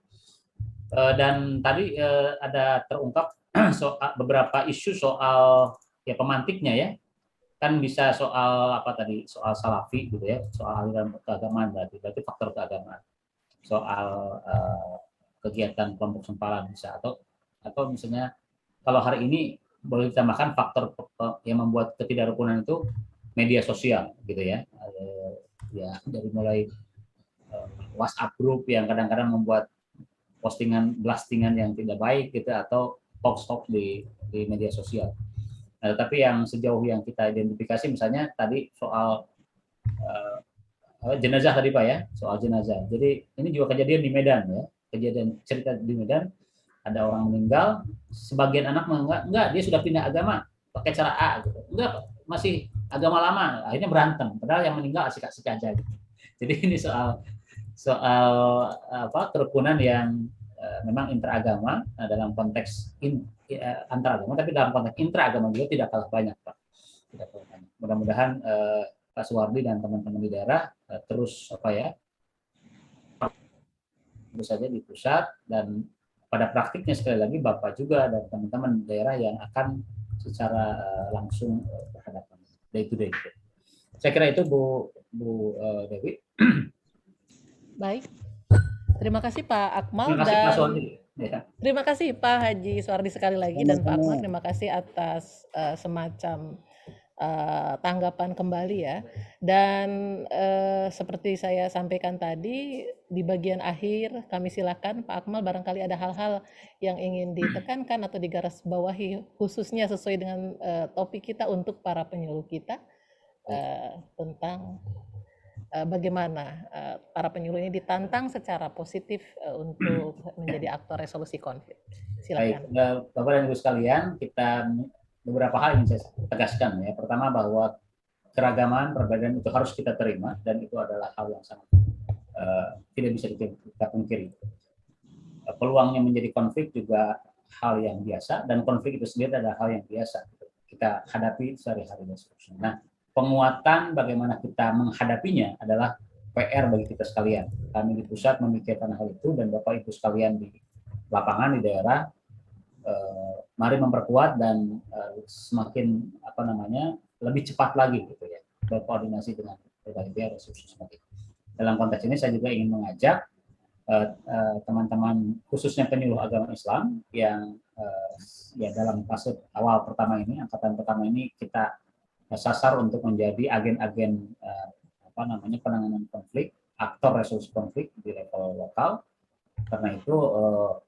Dan tadi ada terungkap beberapa isu soal ya pemantiknya ya, kan bisa soal apa tadi, soal salafi gitu ya, soal aliran keagamaan, berarti faktor keagamaan, soal kegiatan kelompok sempalan bisa, atau misalnya kalau hari ini boleh ditambahkan faktor yang membuat ketidakrukunan itu media sosial gitu ya, ya dari mulai WhatsApp group yang kadang-kadang membuat blastingan yang tidak baik gitu, atau hoax di media sosial. Nah, tapi yang sejauh yang kita identifikasi, misalnya tadi soal jenazah tadi Pak ya, soal jenazah. Jadi ini juga kejadian di Medan ya, kejadian cerita di Medan, ada orang meninggal, sebagian anak enggak, dia sudah pindah agama pakai cara A gitu, enggak, masih agama lama, akhirnya berantem, padahal yang meninggal asik-asik aja gitu. Jadi ini soal kerukunan yang memang interagama, dalam konteks antaragama, tapi dalam konteks intraagama juga tidak kalah banyak Pak. Tidak kalah banyak. Mudah-mudahan Pak Suwardi dan teman-teman di daerah terus tentu saja di pusat, dan pada praktiknya sekali lagi Bapak juga dan teman-teman daerah yang akan secara langsung berhadapan day to day. Saya kira itu Bu Dewi.
Baik. Terima kasih Pak Akmal.
Terima kasih Pak Suwardi. Ya.
Terima kasih Pak Haji Suwardi sekali lagi, dan Pak Akmal terima kasih atas semacam tanggapan kembali ya. Dan seperti saya sampaikan tadi, di bagian akhir kami silakan Pak Akmal, barangkali ada hal-hal yang ingin ditekankan atau digarisbawahi khususnya sesuai dengan topik kita untuk para penyuluh kita, tentang bagaimana para penyuluh ini ditantang secara positif untuk menjadi aktor resolusi konflik. Silakan.
Baik, Bapak dan Ibu sekalian, kita beberapa hal yang saya tegaskan ya. Pertama, bahwa keragaman, perbedaan itu harus kita terima, dan itu adalah hal yang sangat tidak bisa kita pungkiri. Peluangnya menjadi konflik juga hal yang biasa, dan konflik itu sendiri adalah hal yang biasa kita hadapi sehari-hari dan seterusnya. Nah, penguatan bagaimana kita menghadapinya adalah PR bagi kita sekalian. Kami di pusat memikirkan hal itu, dan Bapak Ibu sekalian di lapangan, di daerah, mari memperkuat dan semakin lebih cepat lagi gitu ya, berkoordinasi dengan berbagai pihak dan sebagainya. dalam konteks ini saya juga ingin mengajak teman-teman khususnya penyuluh agama Islam yang ya dalam fase awal pertama ini, angkatan pertama ini kita sasar untuk menjadi agen-agen penanganan konflik, aktor resolusi konflik di level lokal. Karena itu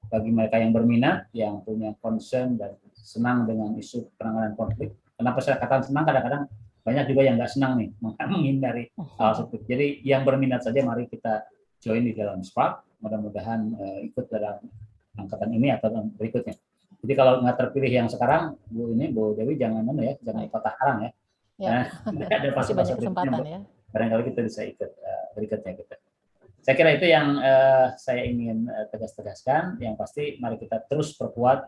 bagi mereka yang berminat, yang punya concern dan senang dengan isu penanganan konflik, kenapa saya katakan senang, kadang-kadang banyak juga yang nggak senang nih, menghindari hal seperti. Jadi yang berminat saja mari kita join di dalam Spark, mudah-mudahan ikut dalam angkatan ini atau berikutnya. Jadi kalau nggak terpilih yang sekarang, Bu Dewi jangan jangan patah karang ya. Ada
masih banyak kesempatan ya.
Barangkali kita bisa ikut berikutnya kita. Saya kira itu yang saya ingin tegas-tegaskan. Yang pasti mari kita terus perkuat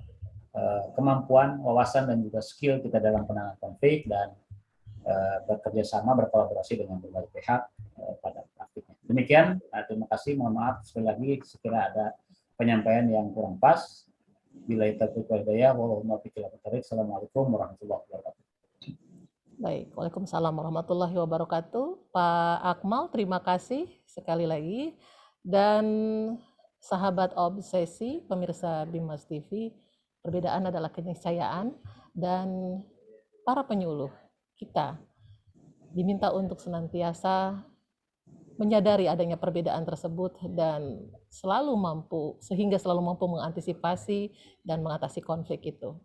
kemampuan, wawasan dan juga skill kita dalam penanganan konflik dan bekerja sama, berkolaborasi dengan berbagai pihak pada praktiknya. Demikian, terima kasih. Mohon maaf sekali lagi sekira ada penyampaian yang kurang pas. Bila taufiq wal hidayah, Wassalamualaikum warahmatullahi wabarakatuh.
Baik, Waalaikumsalam warahmatullahi wabarakatuh. Pak Akmal, terima kasih sekali lagi. Dan sahabat obsesi, pemirsa Bimas TV, perbedaan adalah keniscayaan, dan para penyuluh kita diminta untuk senantiasa menyadari adanya perbedaan tersebut dan selalu mampu mengantisipasi dan mengatasi konflik itu.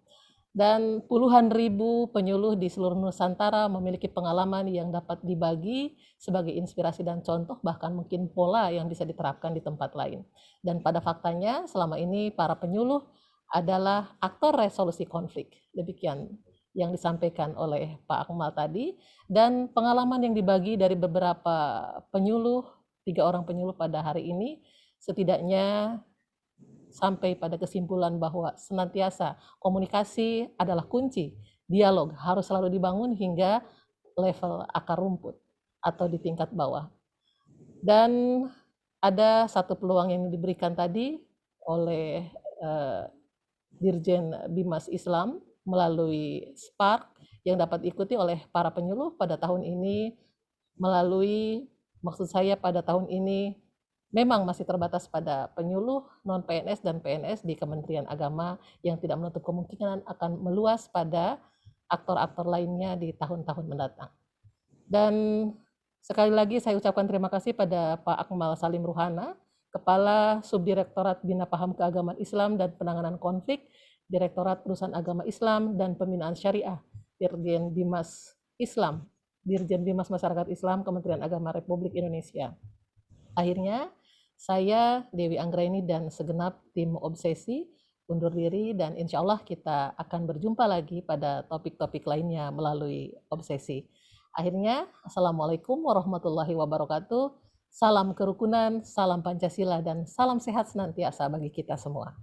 Dan puluhan ribu penyuluh di seluruh Nusantara memiliki pengalaman yang dapat dibagi sebagai inspirasi dan contoh, bahkan mungkin pola yang bisa diterapkan di tempat lain. Dan pada faktanya selama ini para penyuluh adalah aktor resolusi konflik. Demikian yang disampaikan oleh Pak Akmal tadi, dan pengalaman yang dibagi dari beberapa penyuluh, 3 orang penyuluh pada hari ini, setidaknya sampai pada kesimpulan bahwa senantiasa komunikasi adalah kunci, dialog harus selalu dibangun hingga level akar rumput atau di tingkat bawah. Dan ada satu peluang yang diberikan tadi oleh Dirjen Bimas Islam melalui Spark yang dapat diikuti oleh para penyuluh pada tahun ini pada tahun ini memang masih terbatas pada penyuluh non-PNS dan PNS di Kementerian Agama, yang tidak menutup kemungkinan akan meluas pada aktor-aktor lainnya di tahun-tahun mendatang. Dan sekali lagi saya ucapkan terima kasih pada Pak Akmal Salim Ruhana, Kepala Subdirektorat Bina Paham Keagamaan Islam dan Penanganan Konflik, Direktorat Urusan Agama Islam dan Pembinaan Syariah, Dirjen Bimas Islam, Dirjen Bimas Masyarakat Islam, Kementerian Agama Republik Indonesia. Akhirnya, saya, Dewi Anggraini, dan segenap tim obsesi undur diri, dan insya Allah kita akan berjumpa lagi pada topik-topik lainnya melalui obsesi. Akhirnya, Assalamualaikum warahmatullahi wabarakatuh. Salam kerukunan, salam Pancasila, dan salam sehat senantiasa bagi kita semua.